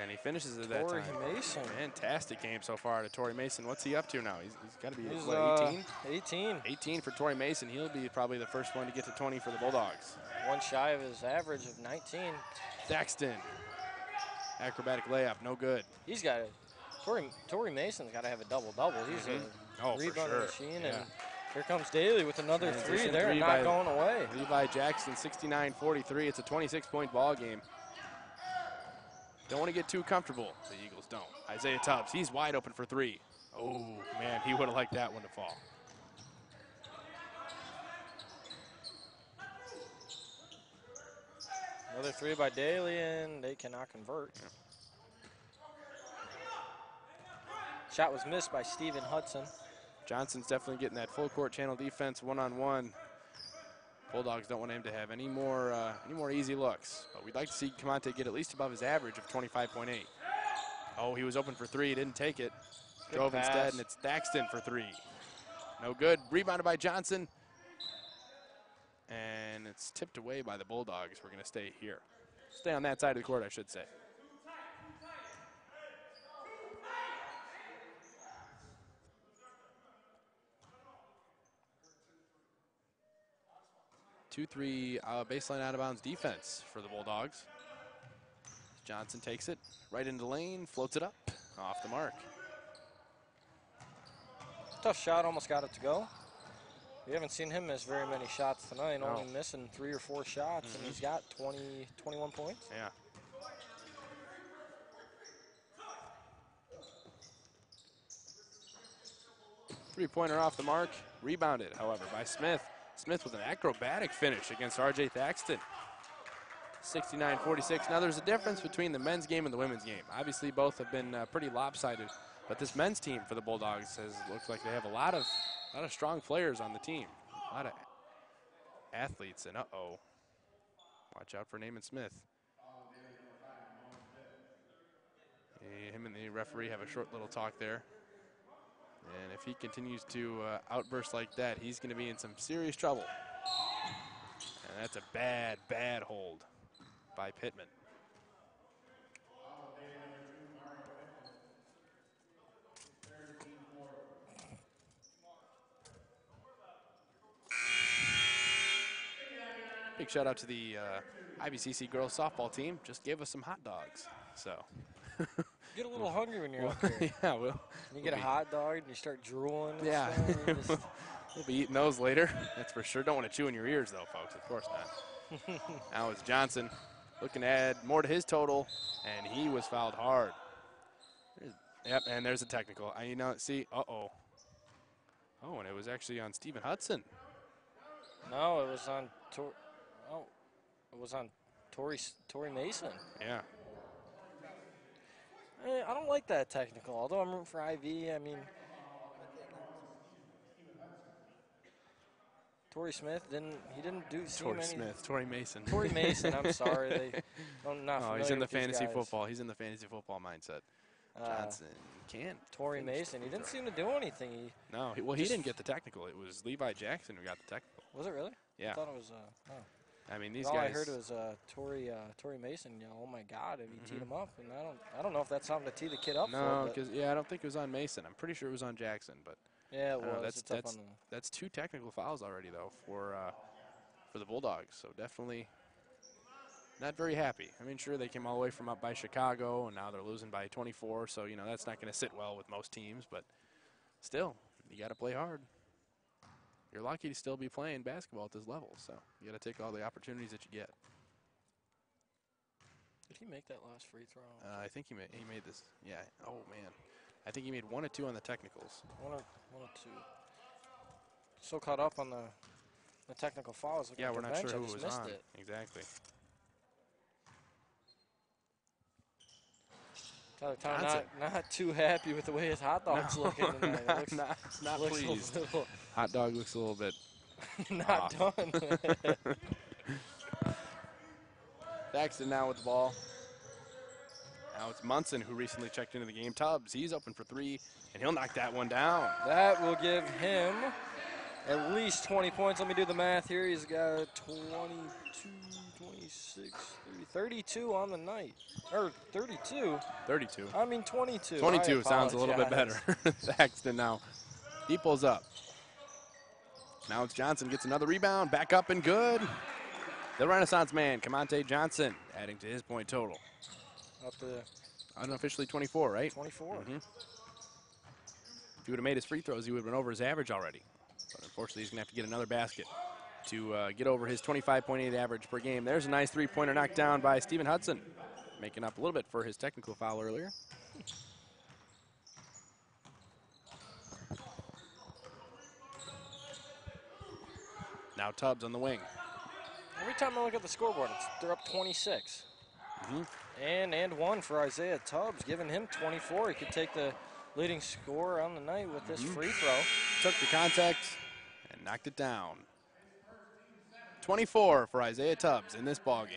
And he finishes at that Torrey time. Mason. Fantastic game so far to Torrey Mason. What's he up to now? He's got to be, He's, what, 18? 18. 18 for Torrey Mason. He'll be probably the first one to get to 20 for the Bulldogs. 1 shy of his average of 19. Thaxton. Acrobatic layup, no good. He's got it. Torrey Mason's got to have a double-double. He's a rebound machine. Yeah. And here comes Daley with another Transition 3 there, three not by going away. Levi Jackson, 69-43. It's a 26-point ball game. Don't want to get too comfortable. The Eagles don't. Isaiah Tubbs, he's wide open for 3. Oh, man, he would have liked that one to fall. Another 3 by Daley, and they cannot convert. Yeah. Shot was missed by Steven Hudson. Johnson's definitely getting that full court channel defense one-on-one. Bulldogs don't want him to have any more easy looks, but we'd like to see Camonte get at least above his average of 25.8. Oh, he was open for 3, didn't take it. Good Drove pass. instead, and it's Thaxton for 3. No good. Rebounded by Johnson. And it's tipped away by the Bulldogs. We're going to stay here. Stay on that side of the court, I should say. Two-three baseline out-of-bounds defense for the Bulldogs. Johnson takes it right into the lane, floats it up, off the mark. Tough shot, almost got it to go. We haven't seen him miss very many shots tonight, only missing 3 or 4 shots, and he's got 21 points. Yeah. Three-pointer off the mark, rebounded, however, by Smith. Smith with an acrobatic finish against R.J. Thaxton. 69-46. Now there's a difference between the men's game and the women's game. Obviously both have been pretty lopsided, but this men's team for the Bulldogs has looked like they have a lot of strong players on the team. A lot of athletes, and uh-oh. Watch out for Naaman Smith. Him and the referee have a short little talk there. And if he continues to outburst like that, he's going to be in some serious trouble. And that's a bad, bad hold by Pittman. Big shout out to the IVCC girls softball team. Just gave us some hot dogs. So. Get a little hungry when you're out there. Yeah, well. You get a hot dog and you start drooling. And Yeah. stuff, We'll be eating those later. That's for sure. Don't want to chew in your ears, though, folks. Of course not. Now it's Johnson looking to add more to his total, and he was fouled hard. Yep, and there's a technical. See, uh-oh. Oh, and it was actually on Steven Hudson. No, it was on Torrey Mason. Yeah. I don't like that technical, although I'm rooting for IV. I mean, Torrey Smith Torrey Mason. Torrey Mason, I'm sorry. I'm not he's in the fantasy guys. football. He's in the fantasy football mindset. Johnson can't. Torrey Mason, he didn't seem to do anything. He didn't get the technical. It was Levi Jackson who got the technical. Was it really? Yeah. I thought it was. I mean, these all guys. I heard was Torrey Mason. Oh my God, if he teed him up, and I don't know if that's something to tee the kid up for. No, because I don't think it was on Mason. I'm pretty sure it was on Jackson, but. Yeah, it was. That's 2 technical fouls already though for the Bulldogs. So definitely not very happy. I mean, sure they came all the way from up by Chicago, and now they're losing by 24. So that's not going to sit well with most teams, but still, you got to play hard. You're lucky to still be playing basketball at this level, so you got to take all the opportunities that you get. Did he make that last free throw? I think he made this. Yeah. Oh, man. I think he made 1 or 2 on the technicals. One or two. So caught up on the technical fouls. Yeah, we're not sure who I was missed on. it. Exactly. Tyler Town not too happy with the way his hot dog's looking tonight. Not looks pleased. A little Hot dog looks a little bit not off. done. Thaxton now with the ball. Now it's Munson who recently checked into the game. Tubbs, he's open for 3, and he'll knock that one down. That will give him at least 20 points. Let me do the math here. He's got 22, 26, 30, 32 on the night. Or 32. 32. I mean 22. 22 sounds a little bit better. Thaxton now. He pulls up. Now it's Johnson, gets another rebound, back up and good. The Renaissance man, Camonte Johnson, adding to his point total. Up to unofficially 24, right? 24. Mm-hmm. If he would have made his free throws, he would have been over his average already. But unfortunately, he's going to have to get another basket to get over his 25.8 average per game. There's a nice three-pointer knocked down by Stephen Hudson, making up a little bit for his technical foul earlier. Now Tubbs on the wing. Every time I look at the scoreboard, they're up 26. Mm-hmm. And one for Isaiah Tubbs, giving him 24. He could take the leading scorer on the night with this free throw. Took the contact and knocked it down. 24 for Isaiah Tubbs in this ball game.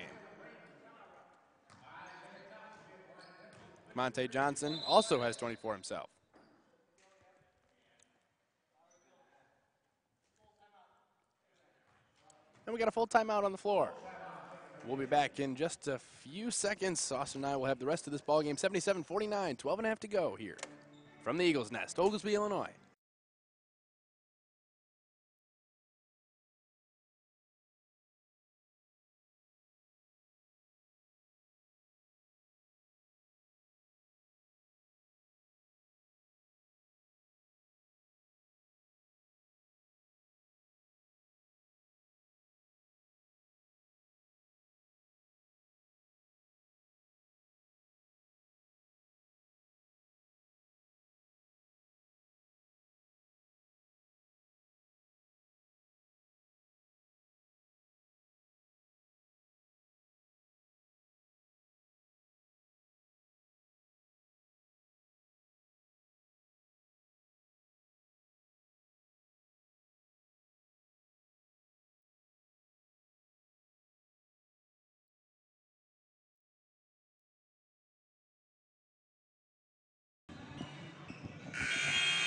Camonte Johnson also has 24 himself. And we got a full timeout on the floor. We'll be back in just a few seconds. Austin and I will have the rest of this ball game. 77-49, 12 and a half to go here from the Eagles' Nest, Oglesby, Illinois.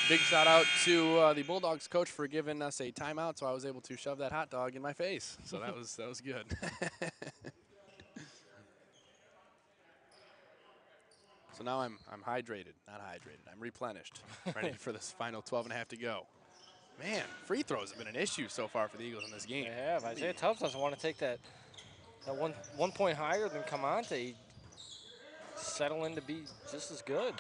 Big shout out to the Bulldogs coach for giving us a timeout, so I was able to shove that hot dog in my face. So that was good. So now I'm hydrated, not hydrated. I'm replenished, ready for this final 12 and a half to go. Man, free throws have been an issue so far for the Eagles in this game. They have. Isaiah Tubbs doesn't want to take that one point higher than Camonte. Settle in to be just as good.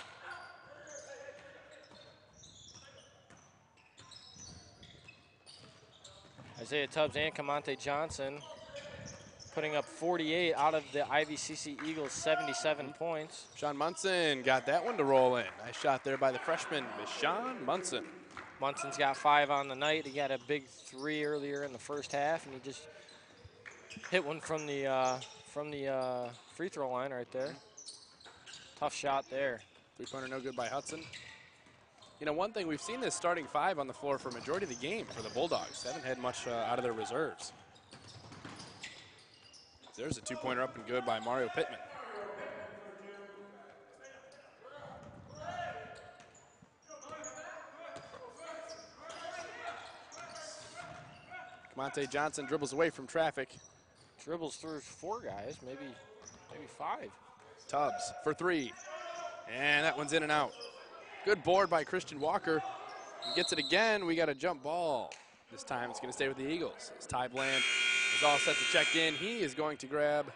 Isaiah Tubbs and Camonte Johnson putting up 48 out of the IVCC Eagles' 77 points. Sean Munson got that one to roll in. Nice shot there by the freshman, Sean Munson. Munson's got 5 on the night. He got a big 3 earlier in the first half, and he just hit one from the free throw line right there. Tough shot there. Three-pointer no good by Hudson. You know, one thing, we've seen this starting 5 on the floor for a majority of the game for the Bulldogs. They haven't had much out of their reserves. There's a two-pointer up and good by Mario Pittman. Camonte Johnson dribbles away from traffic. Dribbles through 4 guys, maybe 5. Tubbs for 3. And that one's in and out. Good board by Christian Walker. He gets it again. We got a jump ball. This time it's going to stay with the Eagles. As Ty Bland is all set to check in, he is going to grab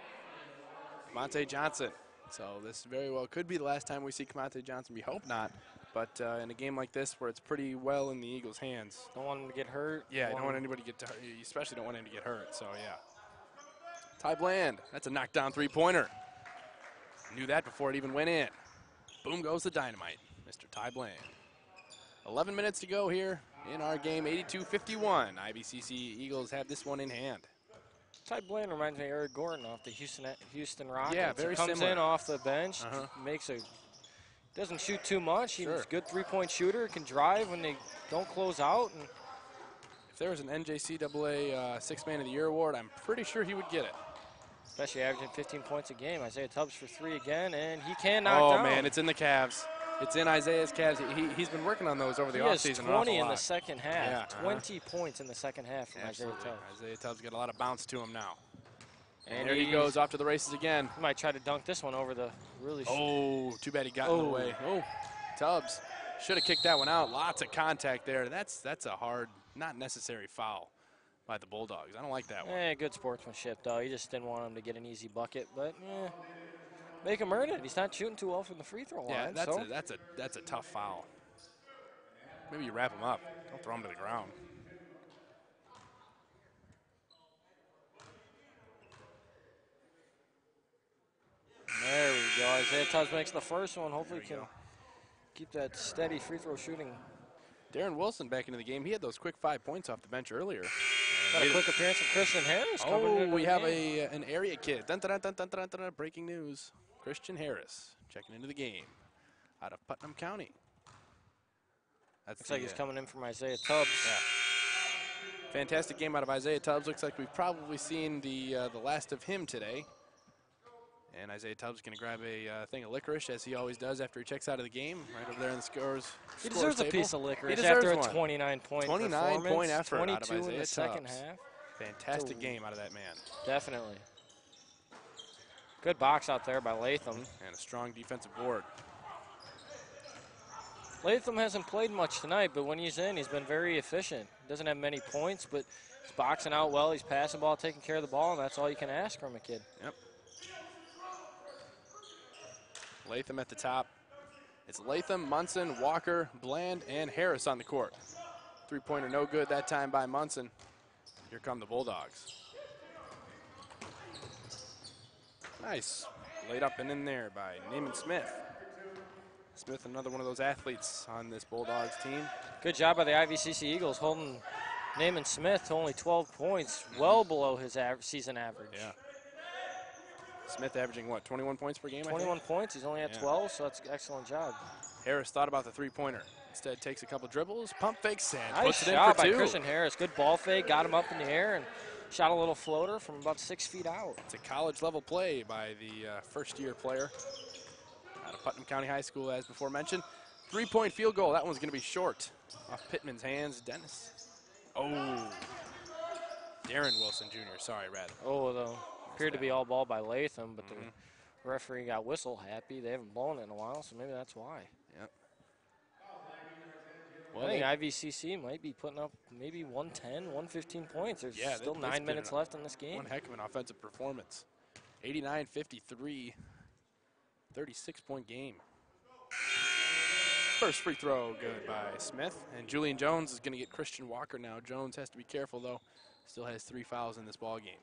Camonte Johnson. So this very well could be the last time we see Camonte Johnson. We hope not. But in a game like this where it's pretty well in the Eagles' hands. Don't want him to get hurt. Yeah, you don't want anybody to get hurt. You especially don't want him to get hurt. So, yeah. Ty Bland, that's a knockdown three-pointer. Knew that before it even went in. Boom goes the dynamite, Mr. Ty Bland. 11 minutes to go here in our game, 82-51. IVCC Eagles have this one in hand. Ty Bland reminds me of Eric Gordon off the Houston Rockets. Yeah, very he comes similar. in off the bench, doesn't shoot too much. He's a good three-point shooter, can drive when they don't close out. And if there was an NJCAA Sixth Man of the Year award, I'm pretty sure he would get it. Especially averaging 15 points a game. Isaiah Tubbs for 3 again, and he can knock down. Oh, man, it's in the calves. It's in Isaiah's calves. He's been working on those over the offseason. He has 20 in the second half. Yeah, 20 points in the second half from Isaiah Tubbs. Isaiah Tubbs got a lot of bounce to him now. And there he goes off to the races again. He might try to dunk this one over the really. Oh, too bad he got in the way. Oh, Tubbs should have kicked that one out. Lots of contact there. That's a hard, not necessary foul by the Bulldogs. I don't like that one. Good sportsmanship, though. He just didn't want him to get an easy bucket, but make him earn it. He's not shooting too well from the free throw line. Yeah, that's a tough foul. Maybe you wrap him up. Don't throw him to the ground. There we go. Isaiah Tubbs makes the first one. Hopefully he can keep that steady free throw shooting. Darren Wilson back into the game. He had those quick 5 points off the bench earlier. Got a quick appearance from Christian Harris. We have an area kid. Dun, dun, dun, dun, dun, dun, dun, breaking news. Christian Harris checking into the game out of Putnam County. Looks like he's coming in from Isaiah Tubbs. Yeah. Fantastic game out of Isaiah Tubbs. Looks like we've probably seen the last of him today. And Isaiah Tubbs is going to grab a thing of licorice, as he always does after he checks out of the game, right over there in the scores. He deserves a piece of licorice after a 29-point 29-point effort 22 out of Isaiah in the second Tubbs. half. Fantastic game out of that man. Definitely. Good box out there by Latham. And a strong defensive board. Latham hasn't played much tonight, but when he's in, he's been very efficient. Doesn't have many points, but he's boxing out well. He's passing the ball, taking care of the ball, and that's all you can ask from a kid. Yep. Latham at the top. It's Latham, Munson, Walker, Bland, and Harris on the court. Three-pointer no good that time by Munson. Here come the Bulldogs. Nice. Laid up and in there by Naaman Smith. Smith, another one of those athletes on this Bulldogs team. Good job by the IVCC Eagles holding Naaman Smith to only 12 points, well below his season average. Yeah. Smith averaging, what, 21 points per game? 21 points. He's only at 12, so that's an excellent job. Harris thought about the three-pointer. Instead, takes a couple dribbles, pump fakes, and nice puts it in shot for two. By Christian Harris. Good ball fake, got him up in the air, and shot a little floater from about 6 feet out. It's a college-level play by the first-year player out of Putnam County High School, as before mentioned. Three-point field goal. That one's going to be short. Off Pittman's hands. Dennis. Oh. Darren Wilson Jr., sorry, rather. Oh, though. Appeared to be all ball by Latham, but the referee got whistle happy. They haven't blown it in a while, so maybe that's why. Yep. Well, I think IVCC might be putting up maybe 110, 115 points. There's still 9 minutes left in this game. One heck of an offensive performance. 89-53, 36-point game. First free throw good by Smith. And Julian Jones is going to get Christian Walker now. Jones has to be careful, though. Still has 3 fouls in this ball game.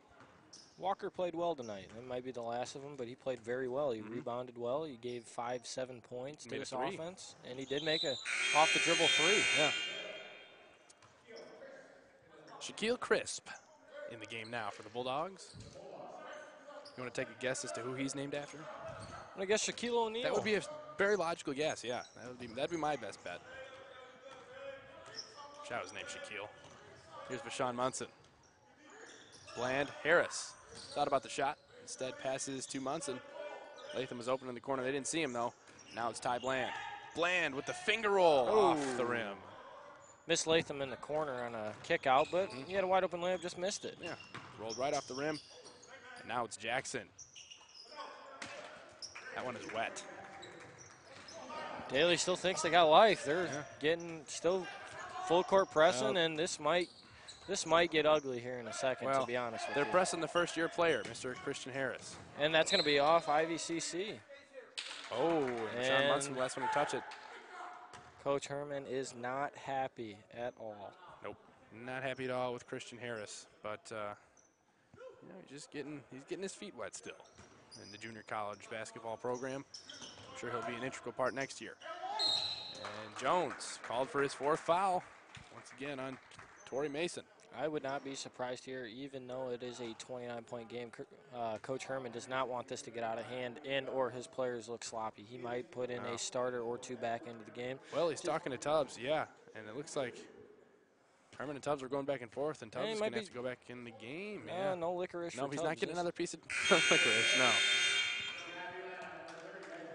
Walker played well tonight. It might be the last of them, but he played very well. He rebounded well. He gave 5-7 points to his offense, and he did make a off-the-dribble 3. Yeah. Shaquille Crisp in the game now for the Bulldogs. You want to take a guess as to who he's named after? I'm going to guess Shaquille O'Neal. That would be a very logical guess, yeah. That'd be my best bet. Wish I was named Shaquille. Here's Vashawn Munson. Bland, Harris. Thought about the shot. Instead, passes to Munson. Latham was open in the corner. They didn't see him, though. Now it's Ty Bland. Bland with the finger roll off the rim. Missed Latham in the corner on a kick out, but he had a wide open layup, just missed it. Yeah, rolled right off the rim. And now it's Jackson. That one is wet. Daley still thinks they got life. They're getting still full court pressing, and this might get ugly here in a second, to be honest with you. They're pressing the first-year player, Mr. Christian Harris. And that's going to be off IVCC. Oh, and Sean Munson, the last one to touch it. Coach Herman is not happy at all. Nope, not happy at all with Christian Harris. But he's getting his feet wet still. in the junior college basketball program. I'm sure he'll be an integral part next year. And Jones called for his 4th foul once again on Torrey Mason. I would not be surprised here, even though it is a 29-point game. Coach Herman does not want this to get out of hand and or his players look sloppy. He might put in a starter or 2 back into the game. Well, he's talking to Tubbs, yeah, and it looks like Herman and Tubbs are going back and forth, and Tubbs is going to have to go back in the game. Yeah. No licorice. No, for he's Tubbs. not getting another piece of licorice, no.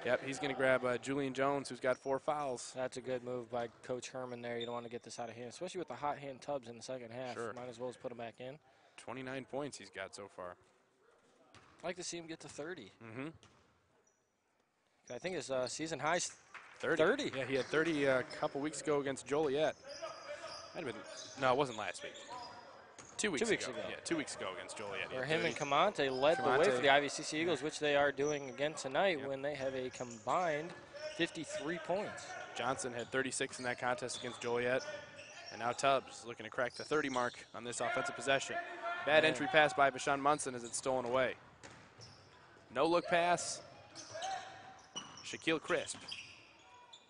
Yep, he's going to grab Julian Jones, who's got 4 fouls. That's a good move by Coach Herman there. You don't want to get this out of hand, especially with the hot hand Tubbs in the second half. Sure. Might as well just put him back in. 29 points he's got so far. I'd like to see him get to 30. Mm-hmm. I think his season high's 30. Yeah, he had 30 a couple weeks ago against Joliet. Might have been, no, it wasn't last week. 2 weeks ago. Yeah, 2 weeks ago against Joliet. Where him and Camonte led the way for the IVCC Eagles, which they are doing again tonight when they have a combined 53 points. Johnson had 36 in that contest against Joliet. And now Tubbs looking to crack the 30 mark on this offensive possession. Bad entry pass by Bashan Munson as it's stolen away. No look pass. Shaquille Crisp.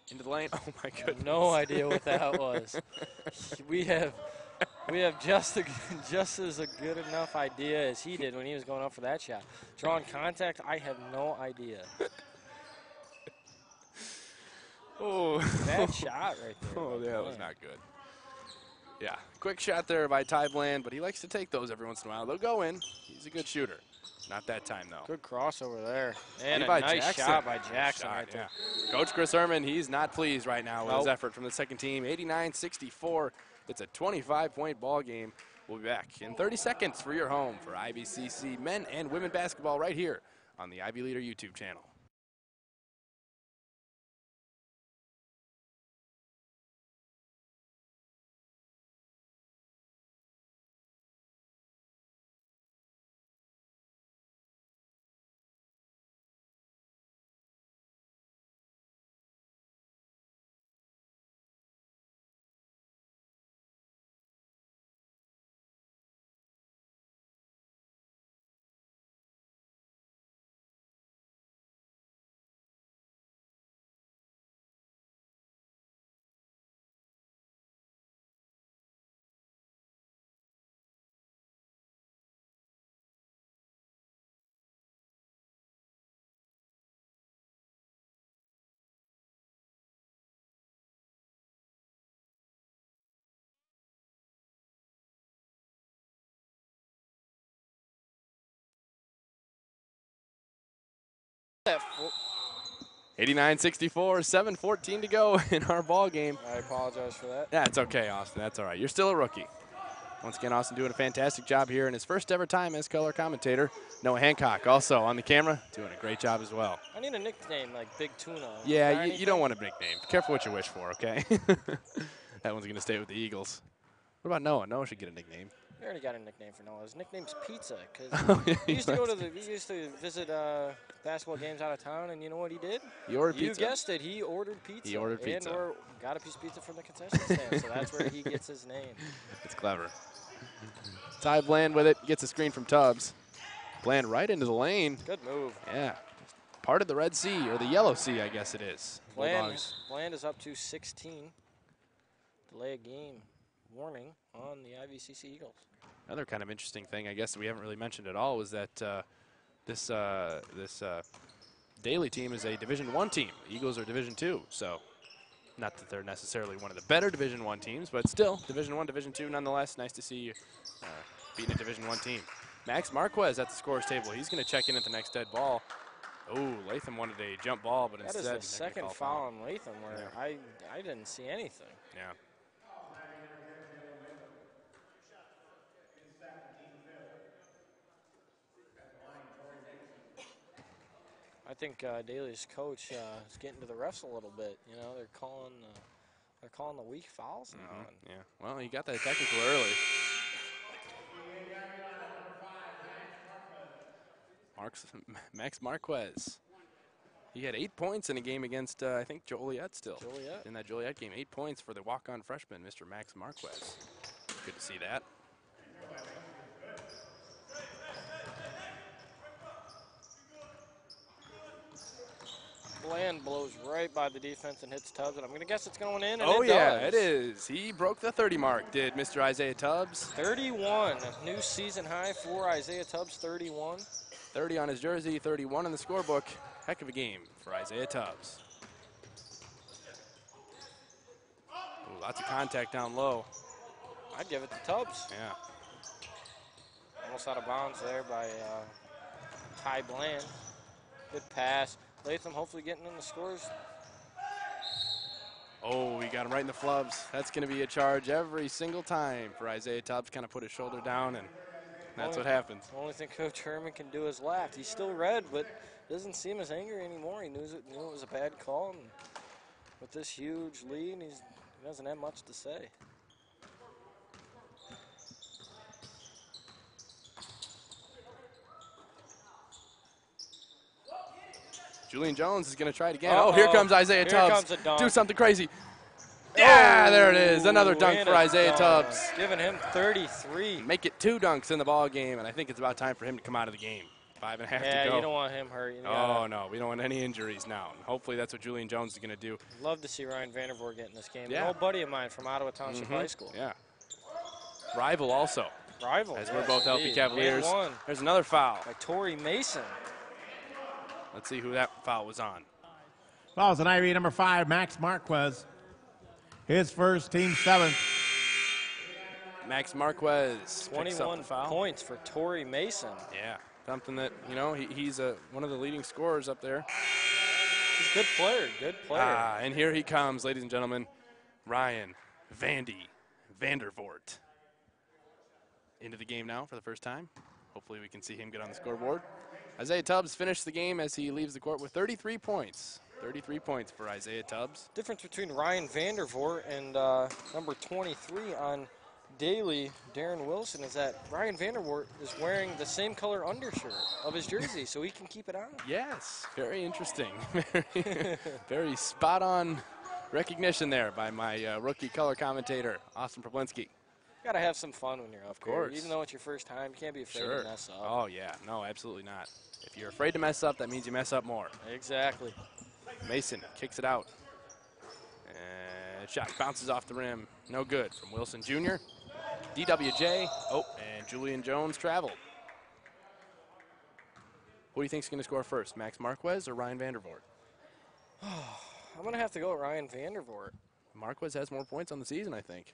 Into the lane. Oh, my goodness. No idea what that was. We have just as a good enough idea as he did when he was going up for that shot. Drawing contact, I have no idea. Oh, bad shot right there. Oh, that was not good. Yeah, quick shot there by Ty Bland, but he likes to take those every once in a while. They'll go in. He's a good shooter. Not that time, though. Good crossover there. And a nice Jackson. shot by Jackson right there. Coach Chris Herman, he's not pleased right now with his effort from the second team. 89-64. It's a 25-point ball game. We'll be back in 30 seconds for your home for IVCC men and women basketball right here on the Ivy Leader YouTube channel. That 89-64, 7:14 to go in our ball game. I apologize for that. Yeah, it's okay, Austin. That's all right. You're still a rookie. Once again, Austin doing a fantastic job here in his first ever time as color commentator. Noah Hancock also on the camera, doing a great job as well. I need a nickname like Big Tuna. Yeah, you don't want a big name. Be careful what you wish for, okay? That one's going to stay with the Eagles. What about Noah? Noah should get a nickname. We already got a nickname for Noah. His nickname's Pizza because Oh, yeah, he used to visit basketball games out of town, and you know what he did? He ordered pizza. You guessed it. He ordered pizza. He ordered pizza. And or got a piece of pizza from the concession stand, so that's where he gets his name. It's clever. Ty Bland with it, gets a screen from Tubbs. Bland right into the lane. Good move. Yeah. Part of the Red Sea, or the Yellow Sea, I guess it is. Bland is up to 16. Delay a game warning on the IVCC Eagles. Another kind of interesting thing, I guess, that we haven't really mentioned at all was that this Daley team is a Division I team. The Eagles are Division II, so not that they're necessarily one of the better Division I teams, but still, Division I, Division II, nonetheless. Nice to see you beating a Division I team. Max Marquez at the scorer's table. He's going to check in at the next dead ball. Oh, Latham wanted a jump ball, but instead that is the second foul on Latham where I didn't see anything. Yeah. I think Daley's coach is getting to the refs a little bit. You know, they're calling the weak fouls now. Yeah. Well, he got that technical early. Max Marquez. He had 8 points in a game against, I think, Joliet still. Joliet. In that Joliet game, 8 points for the walk-on freshman, Mr. Max Marquez. Good to see that. wind blows right by the defense and hits Tubbs, and I'm going to guess it's going in, and Oh, it yeah, does. it is. He broke the 30 mark, did Mr. Isaiah Tubbs. 31, a new season high for Isaiah Tubbs, 31. 30 on his jersey, 31 in the scorebook. Heck of a game for Isaiah Tubbs. Ooh, lots of contact down low. I'd give it to Tubbs. Yeah. Almost out of bounds there by Ty Bland. Good pass. Latham hopefully getting in the scores. Oh, he got him right in the flubs. That's going to be a charge every single time for Isaiah Tubbs. Kind of put his shoulder down, and that's what happens. The only thing Coach Herman can do is laugh. He's still red, but doesn't seem as angry anymore. He knew it was a bad call, and with this huge lead, he doesn't have much to say. Julian Jones is going to try it again. Oh, here comes Isaiah Here Tubbs. comes a dunk. Do something crazy. Yeah, there it is. Another Ooh, dunk and for a Isaiah dunk. Tubbs. Giving him 33. Make it 2 dunks in the ball game, and I think it's about time for him to come out of the game. 5.5 to go. Yeah, you don't want him hurt. Oh, no, we don't want any injuries now. And hopefully that's what Julian Jones is going to do. Love to see Ryan Vandervoort get in this game. Yeah. An old buddy of mine from Ottawa Township High School. Yeah. Rival also, Rival. as we're both healthy Cavaliers. And one There's another foul. by Torrey Mason. Let's see who that foul was on. Fouls on IV number 5, Max Marquez. His first, team 7th. Max Marquez picks up 21 the foul. points for Torrey Mason. Yeah, something that, he's one of the leading scorers up there. He's a good player, good player. And here he comes, ladies and gentlemen, Ryan Vandervoort. Into the game now for the first time. Hopefully we can see him get on the scoreboard. Isaiah Tubbs finished the game as he leaves the court with 33 points. 33 points for Isaiah Tubbs. Difference between Ryan Vandervoort and number 23 on Daley, Darren Wilson, is that Ryan Vandervoort is wearing the same color undershirt of his jersey, so he can keep it on. Yes, very interesting. Very spot-on recognition there by my rookie color commentator, Austin Problinski. Got to have some fun when you're up here. course. Even though it's your first time, you can't be afraid to mess up. Oh, yeah. No, absolutely not. If you're afraid to mess up, that means you mess up more. Exactly. Mason kicks it out. And shot bounces off the rim. No good from Wilson Jr. DWJ. Oh, and Julian Jones traveled. Who do you think is going to score first, Max Marquez or Ryan Vandervoort? I'm going to have to go with Ryan Vandervoort. Marquez has more points on the season, I think.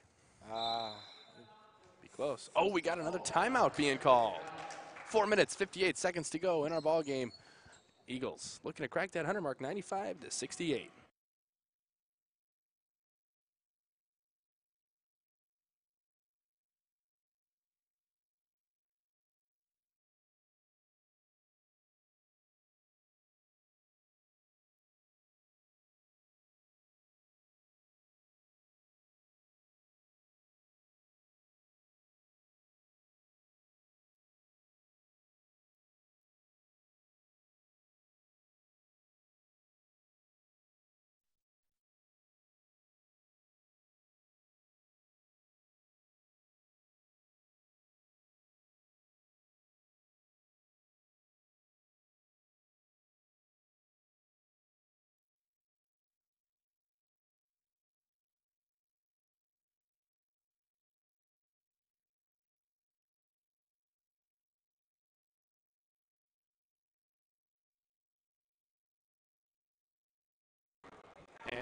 Be close. Oh, we got another timeout being called. 4 minutes, 58 seconds to go in our ball game. Eagles looking to crack that 100 mark, 95-68.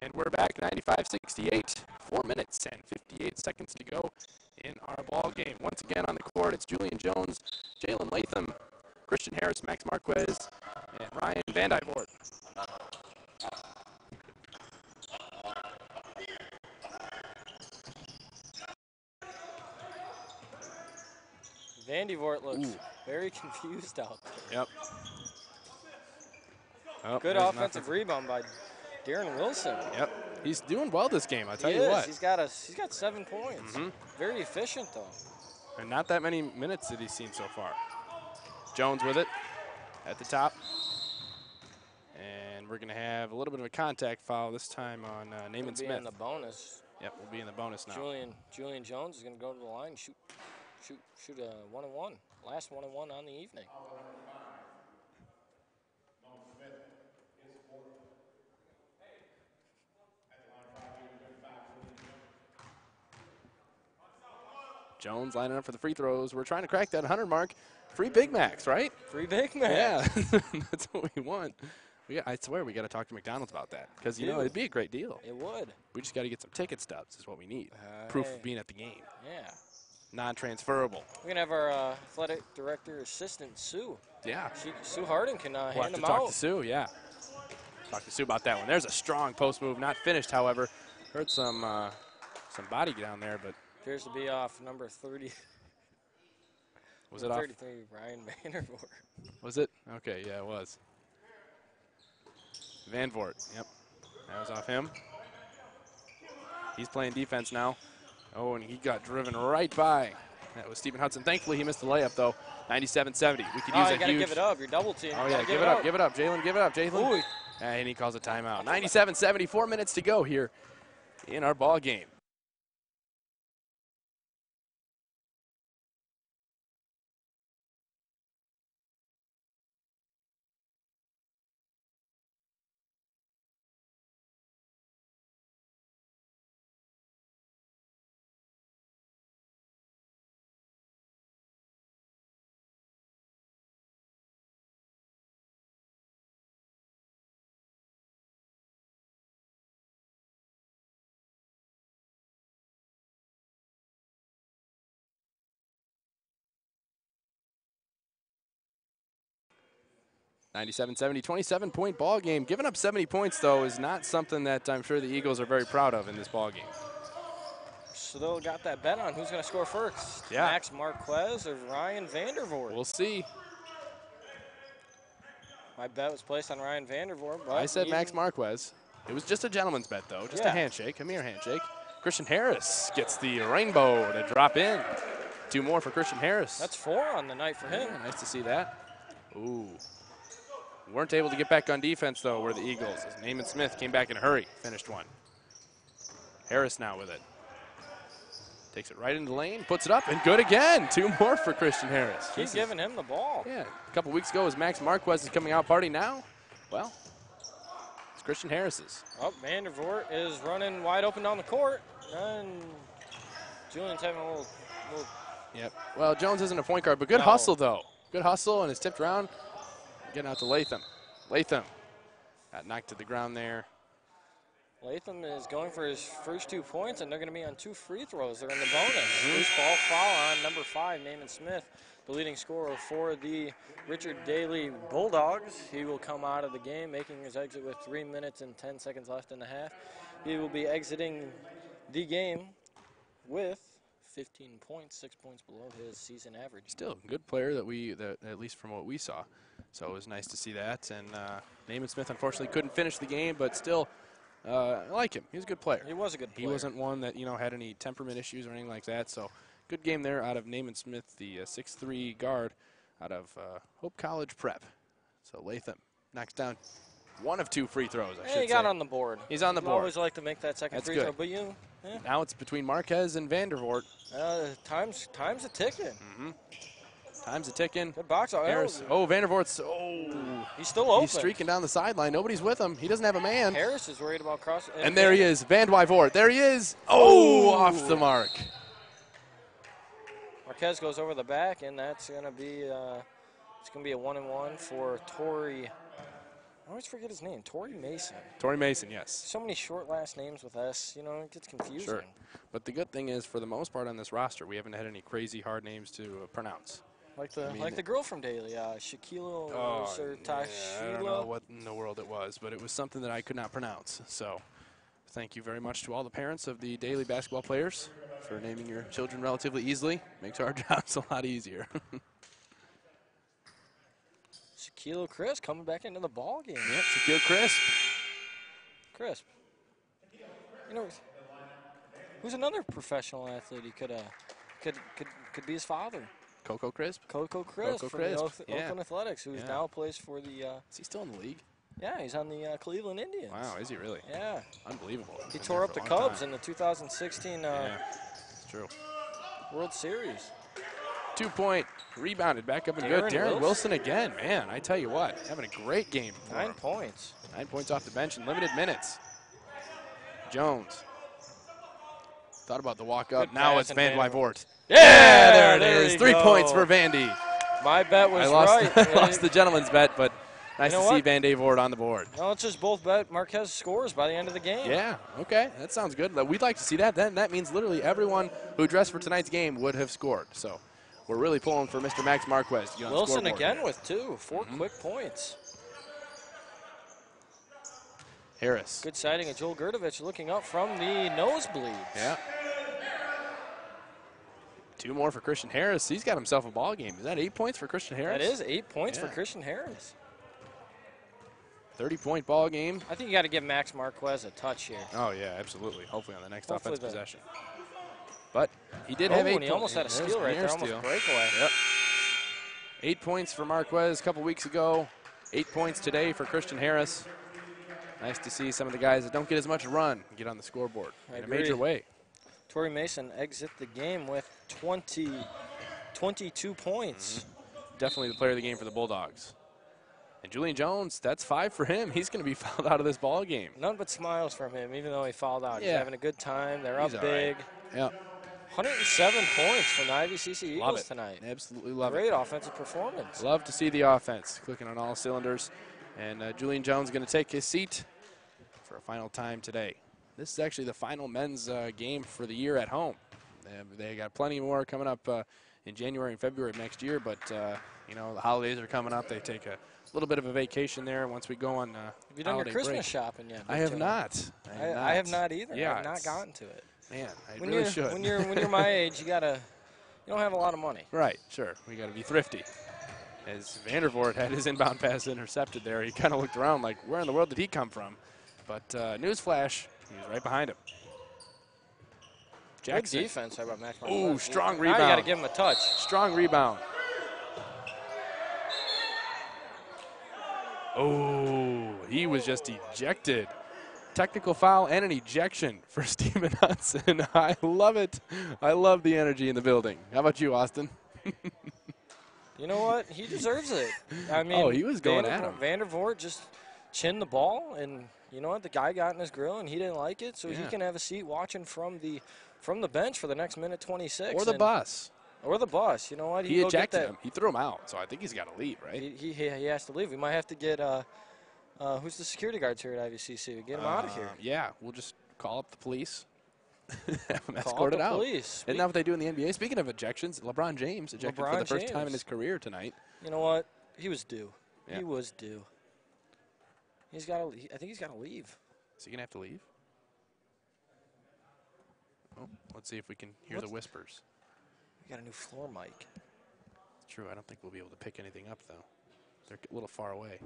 And we're back, 95-68. 4 minutes and 58 seconds to go in our ball game. Once again on the court, it's Julian Jones, Jalen Latham, Christian Harris, Max Marquez, and Ryan Vandervoort. Vandervoort looks very confused out there. Yep. Oh, Good offensive rebound by Darren Wilson. Yep. He's doing well this game, I'll tell He you is. what. He's got 7 points. Very efficient, though. And not that many minutes that he's seen so far. Jones with it at the top. And we're going to have a little bit of a contact foul this time on Naaman Smith. We'll be in the bonus. Yep, we'll be in the bonus now. Julian Jones is going to go to the line and shoot a 1-and-1. Last 1-and-1 on the evening. Jones lining up for the free throws. We're trying to crack that 100 mark. Free Big Macs, right? Free Big Macs. Yeah, that's what we want. I swear we got to talk to McDonald's about that because, you know, it'd be a great deal. It would. We just got to get some ticket stubs is what we need. Proof of being at the game. Yeah. Non-transferable. We're going to have our athletic director assistant, Sue. Yeah. Sue Harding can We'll hand them have to out. talk to Sue, yeah. Talk to Sue about that one. There's a strong post move, not finished, however. Heard some body down there, but. Appears to be off number 30. Was it off? 33, Ryan Vandervoort. Was it? Okay, yeah, it was. Van Voort, yep. That was off him. He's playing defense now. Oh, and he got driven right by. That was Stephen Hudson. Thankfully, he missed the layup, though. 97-70. We could use you a got to huge. give it up. You're double team. Oh, yeah, give it up. Give it up. Jalen, give it up. Jalen. Ooh. And he calls a timeout. 97-70, 4 minutes to go here in our ball game. (97-70), 27-point ball game. Giving up 70 points, though, is not something that I'm sure the Eagles are very proud of in this ball game. So they'll got that bet on who's going to score first. Yeah. Max Marquez or Ryan Vandervoort. We'll see. My bet was placed on Ryan Vandervoort. But I said Max Marquez. It was just a gentleman's bet, though. Just a handshake, a mere handshake. Christian Harris gets the rainbow to drop in. 2 more for Christian Harris. That's 4 on the night for him. Yeah, nice to see that. Ooh. Weren't able to get back on defense, though, were the Eagles. As Naaman Smith came back in a hurry, finished one. Harris now with it. Takes it right into the lane, puts it up, and good again. 2 more for Christian Harris. Keep giving him the ball. Yeah, a couple weeks ago, as Max Marquez is coming out party now, well, it's Christian Harris's. Oh, Vandervoort is running wide open down the court, and Julian's having a little Yep. Well, Jones isn't a point guard, but good hustle, though. Good hustle, and it's tipped around. Getting out to Latham. Latham got knocked to the ground there. Latham is going for his first 2 points, and they're going to be on 2 free throws. They're in the bonus. Loose ball foul on number 5, Naaman Smith, the leading scorer for the Richard Daley Bulldogs. He will come out of the game, making his exit with 3 minutes and 10 seconds left in the half. He will be exiting the game with 15 points, 6 points below his season average. Still a good player that at least from what we saw. So it was nice to see that. And Naaman Smith, unfortunately, couldn't finish the game, but still, I like him. He was a good player. He was a good player. He wasn't one that, had any temperament issues or anything like that. So good game there out of Naaman Smith, the 6'3" guard out of Hope College Prep. So Latham knocks down 1 of 2 free throws, I should say. He got on the board. He's on the board. Always like to make that second free throw, but Now it's between Marquez and Vandervoort. Time's a ticking. Mm-hmm. Time's a ticking. Good box out. Harris. Oh, Vandervoort's. He's still open. He's streaking down the sideline. Nobody's with him. He doesn't have a man. Harris is worried about crossing. And there he is, Van Wyvoort. There he is. Oh, off the mark. Marquez goes over the back, and that's going to be it's going to be a 1-and-1 for Torrey. I always forget his name. Torrey Mason. Torrey Mason, yes. So many short last names with S. It gets confusing. Sure. But the good thing is, for the most part on this roster, we haven't had any crazy hard names to pronounce. Like the girl from Daley, Shaquille or Tashila. I don't know what in the world it was, but it was something that I could not pronounce. So thank you very much to all the parents of the Daley basketball players for naming your children relatively easily. Makes our jobs a lot easier. Shaquille Crisp coming back into the ball game. Yep, Shaquille Crisp. Crisp. Who's another professional athlete he could be his father? Coco Crisp? Coco Crisp from the Oakland Athletics, who now plays for the... is he still in the league? Yeah, he's on the Cleveland Indians. Wow, is he really? Yeah. Unbelievable. He tore up the Cubs in the 2016 it's true. World Series. 2-point, rebounded, back up and good. Darren Wilson again, man, I tell you what, having a great game for 9 him. points. 9 points off the bench in limited minutes. Jones. Thought about the walk up. Good Now pass it's and Van Van Wyvoort. Yeah, there it is. you 3 go. points for Vandy. My bet was I lost, right. lost the gentleman's bet, but nice You know to see what? Van Wyvoort on the board. No, let's just both bet Marquez scores by the end of the game. Yeah, okay. That sounds good. We'd like to see that. Then that means literally everyone who dressed for tonight's game would have scored. So we're really pulling for Mr. Max Marquez to get on the Wilson scoreboard. again with 2, 4 quick points. Harris. Good sighting of Joel Gerdovich looking up from the nosebleeds. Yeah. 2 more for Christian Harris. He's got himself a ball game. Is that 8 points for Christian Harris? That is 8 points Yeah. for Christian Harris. 30-point ball game. I think you got to give Max Marquez a touch here. Oh, yeah, absolutely. Hopefully on the next Hopefully offensive the- possession. But he did have 8 and he almost had a steal right there, almost breakaway. Yep. 8 points for Marquez a couple weeks ago. 8 points today for Christian Harris. Nice to see some of the guys that don't get as much run get on the scoreboard in a major way. Torrey Mason exit the game with 22 points. Definitely the player of the game for the Bulldogs. And Julian Jones, that's 5 for him. He's going to be fouled out of this ball game. None but smiles from him, even though he fouled out. He's Yeah. having a good time. They're He's up all big. right. Yeah, 107 points from the IVCC love Eagles it. tonight. Absolutely love Great it. offensive performance. Love to see the offense clicking on all cylinders. And Julian Jones going to take his seat for a final time today. This is actually the final men's game for the year at home. They got plenty more coming up in January and February of next year, but you know, the holidays are coming up. They take a little bit of a vacation there once we go on Have you done your holiday Christmas break. shopping yet? I have not. I have not either. Yeah, I have not it's- gotten to it. Man, I When really you're should. when you're my age, you don't have a lot of money. Right, sure. We got to be thrifty. As Vandervoort had his inbound pass intercepted there, he kind of looked around like, where in the world did he come from? But newsflash, he was right behind him. Good Jackson. defense by Max Marquez. Ooh, strong Now you got to rebound. give him a touch. Strong rebound. Oh, he was just ejected. Technical foul and an ejection for Stephen Hudson. I love it. I love the energy in the building. How about you, Austin? You know what? He deserves it. I mean, Oh, he was going at him. Vandervoort just chinned the ball, and you know what? The guy got in his grill, and he didn't like it, so he Yeah. can have a seat watching from the bench for the next minute 26. Or the bus. Or the bus. You know what? He can go get ejected that. him. He threw him out, so I think he's got to leave, right? He has to leave. We might have to get who's the security guards here at IVCC? We get him out of here. Yeah, we'll just call up the police. Have him Call escorted up the out. police. Isn't that what they do in the NBA? Speaking of ejections, LeBron James ejected for the first time in his career tonight. You know what? He was due. Yeah. He was due. He's got to. I think he's got to leave. Is he going to have to leave? Oh, let's see if we can hear the whispers. We got a new floor mic. It's true. I don't think we'll be able to pick anything up, though. They're a little far away.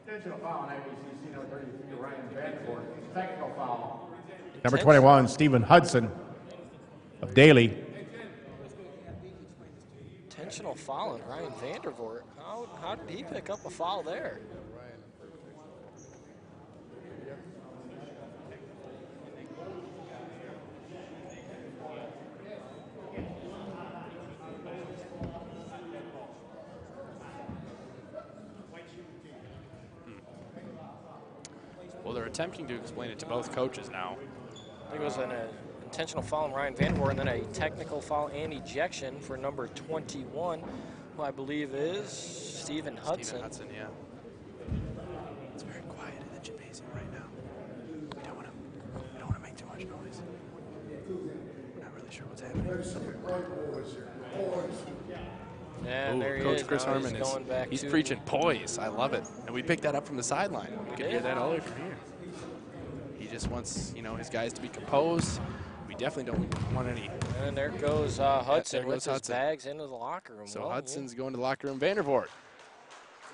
Intentional foul on IVCC number 33, Ryan Vandervoort. Technical foul. Number 21, Stephen Hudson of Daley. Intentional foul on Ryan Vandervoort. How did he pick up a foul there? Well, they're attempting to explain it to both coaches now. I think it was an intentional foul on Ryan Vandervoort, and then a technical foul and ejection for number 21, who I believe is Stephen Hudson. Stephen Hudson, yeah. It's very quiet in the gymnasium right now. We don't want to make too much noise. We're not really sure what's happening. And Ooh, there he Coach is. Chris Now Harmon he's going back he's to preaching poise. I love it. And we picked that up from the sideline. We could hear that all the way from here. He just wants, his guys to be composed. We definitely don't want any. And there goes Hudson there with goes his Hudson. bags into the locker room. So Well, Hudson's going to the locker room. Vandervoort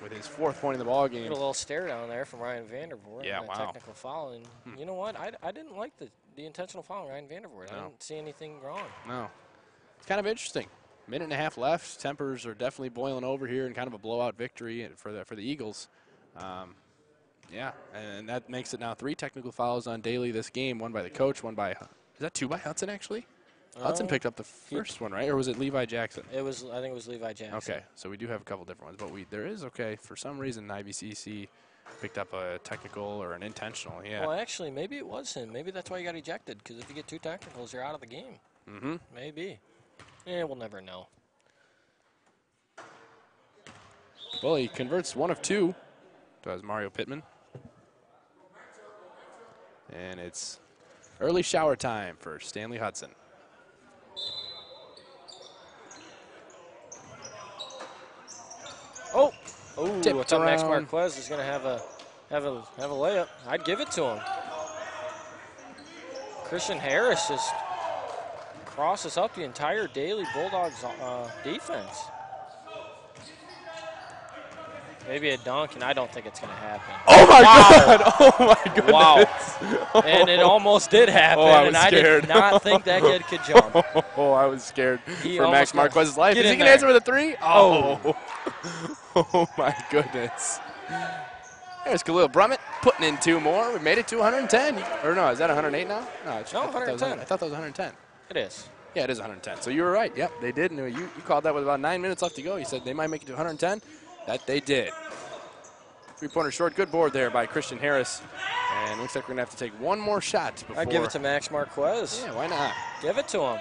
with his 4th point in the ball Get game. a little stare down there from Ryan Vandervoort. Yeah, and wow. a technical foul. And you know what? I didn't like the intentional foul on Ryan Vandervoort. I No. didn't see anything wrong. No. It's kind of interesting. Minute and a half left. Tempers are definitely boiling over here in kind of a blowout victory for the Eagles. Yeah, and that makes it now 3 technical fouls on Daley this game. One by the coach, one by – is that 2 by Hudson, actually? Hudson picked up the first one, right? Or was it Levi Jackson? I think it was Levi Jackson. Okay, so we do have a couple different ones. But there is, for some reason, IVCC picked up a technical or an intentional. Yeah. Well, actually, maybe it was him. Maybe that's why he got ejected, because if you get 2 technicals, you're out of the game. Mm-hmm. Maybe. Yeah, we'll never know. Well, he converts 1 of 2. Does Mario Pittman. And it's early shower time for Stanley Hudson. Oh, I Tipped thought Max around. Marquez was going to have a layup. I'd give it to him. Christian Harris just crosses up the entire Daley Bulldogs defense. Maybe a dunk, and I don't think it's going to happen. Oh, my God. Oh, my goodness. Wow. And it almost did happen, and I did not think that kid could jump. Oh, I was scared He for Max almost got- Marquez's life. Get Is he in going to answer there. with a 3? Oh. Oh, my goodness. There's Khalil Brummett putting in 2 more. We made it to 110. Or no, is that 108 now? No, I thought that was 110. I thought that was 110. It is. Yeah, it is 110. So you were right. Yep, they did. And you called that with about 9 minutes left to go. You said they might make it to 110. That they did. 3-pointer short. Good board there by Christian Harris. And looks like we're going to have to take 1 more shot before. I'd give it to Max Marquez. Yeah, why not? Give it to him.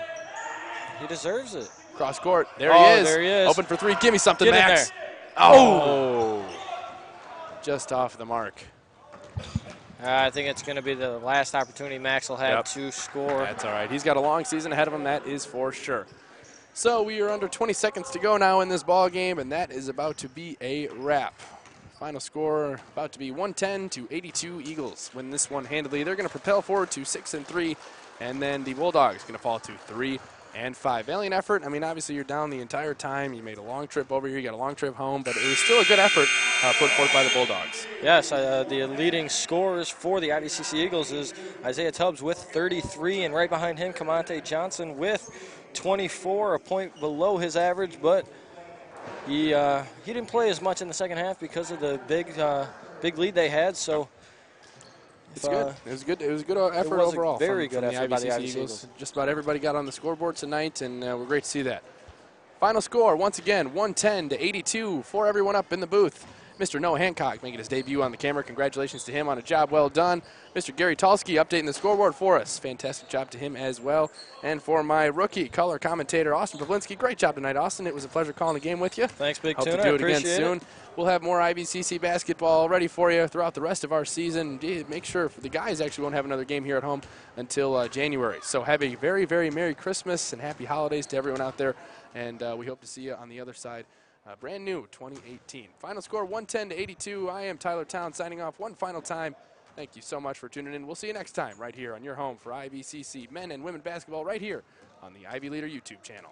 He deserves it. Cross court. There Oh, he is. there he is. Open for 3. Give me something, Get in Max. there. Oh. Just off the mark. I think it's going to be the last opportunity Max will have to score. That's all right. He's got a long season ahead of him. That is for sure. So we are under 20 seconds to go now in this ball game, and that is about to be a wrap. Final score about to be 110-82 Eagles. Win this one handily. They're going to propel forward to 6-3, and then the Bulldogs going to fall to 3-5. Valiant effort. I mean, obviously you're down the entire time. You made a long trip over here. You got a long trip home, but it was still a good effort put forth by the Bulldogs. Yes, the leading scorers for the IVCC Eagles is Isaiah Tubbs with 33, and right behind him, Camonte Johnson with 24, a point below his average, but he didn't play as much in the second half because of the big lead they had. So It's good. It was good. It was a good effort was a overall. very from good the effort by the IVCC IVCC Eagles. Eagles. Just about everybody got on the scoreboard tonight, and we're great to see that. Final score, once again, 110-82 for everyone up in the booth. Mr. Noah Hancock making his debut on the camera. Congratulations to him on a job well done. Mr. Gary Tulski updating the scoreboard for us. Fantastic job to him as well. And for my rookie color commentator, Austin Pawlinski, great job tonight, Austin. It was a pleasure calling the game with you. thanks, Big Hope Tuna. to do it again Appreciate soon. it. We'll have more IVCC basketball ready for you throughout the rest of our season. Make sure the guys actually won't have another game here at home until January. So have a very, very Merry Christmas and Happy Holidays to everyone out there. And we hope to see you on the other side. Brand new 2018. Final score 110-82. I am Tyler Town signing off one final time. Thank you so much for tuning in. We'll see you next time right here on your home for IVCC men and women basketball right here on the Ivy Leader YouTube channel.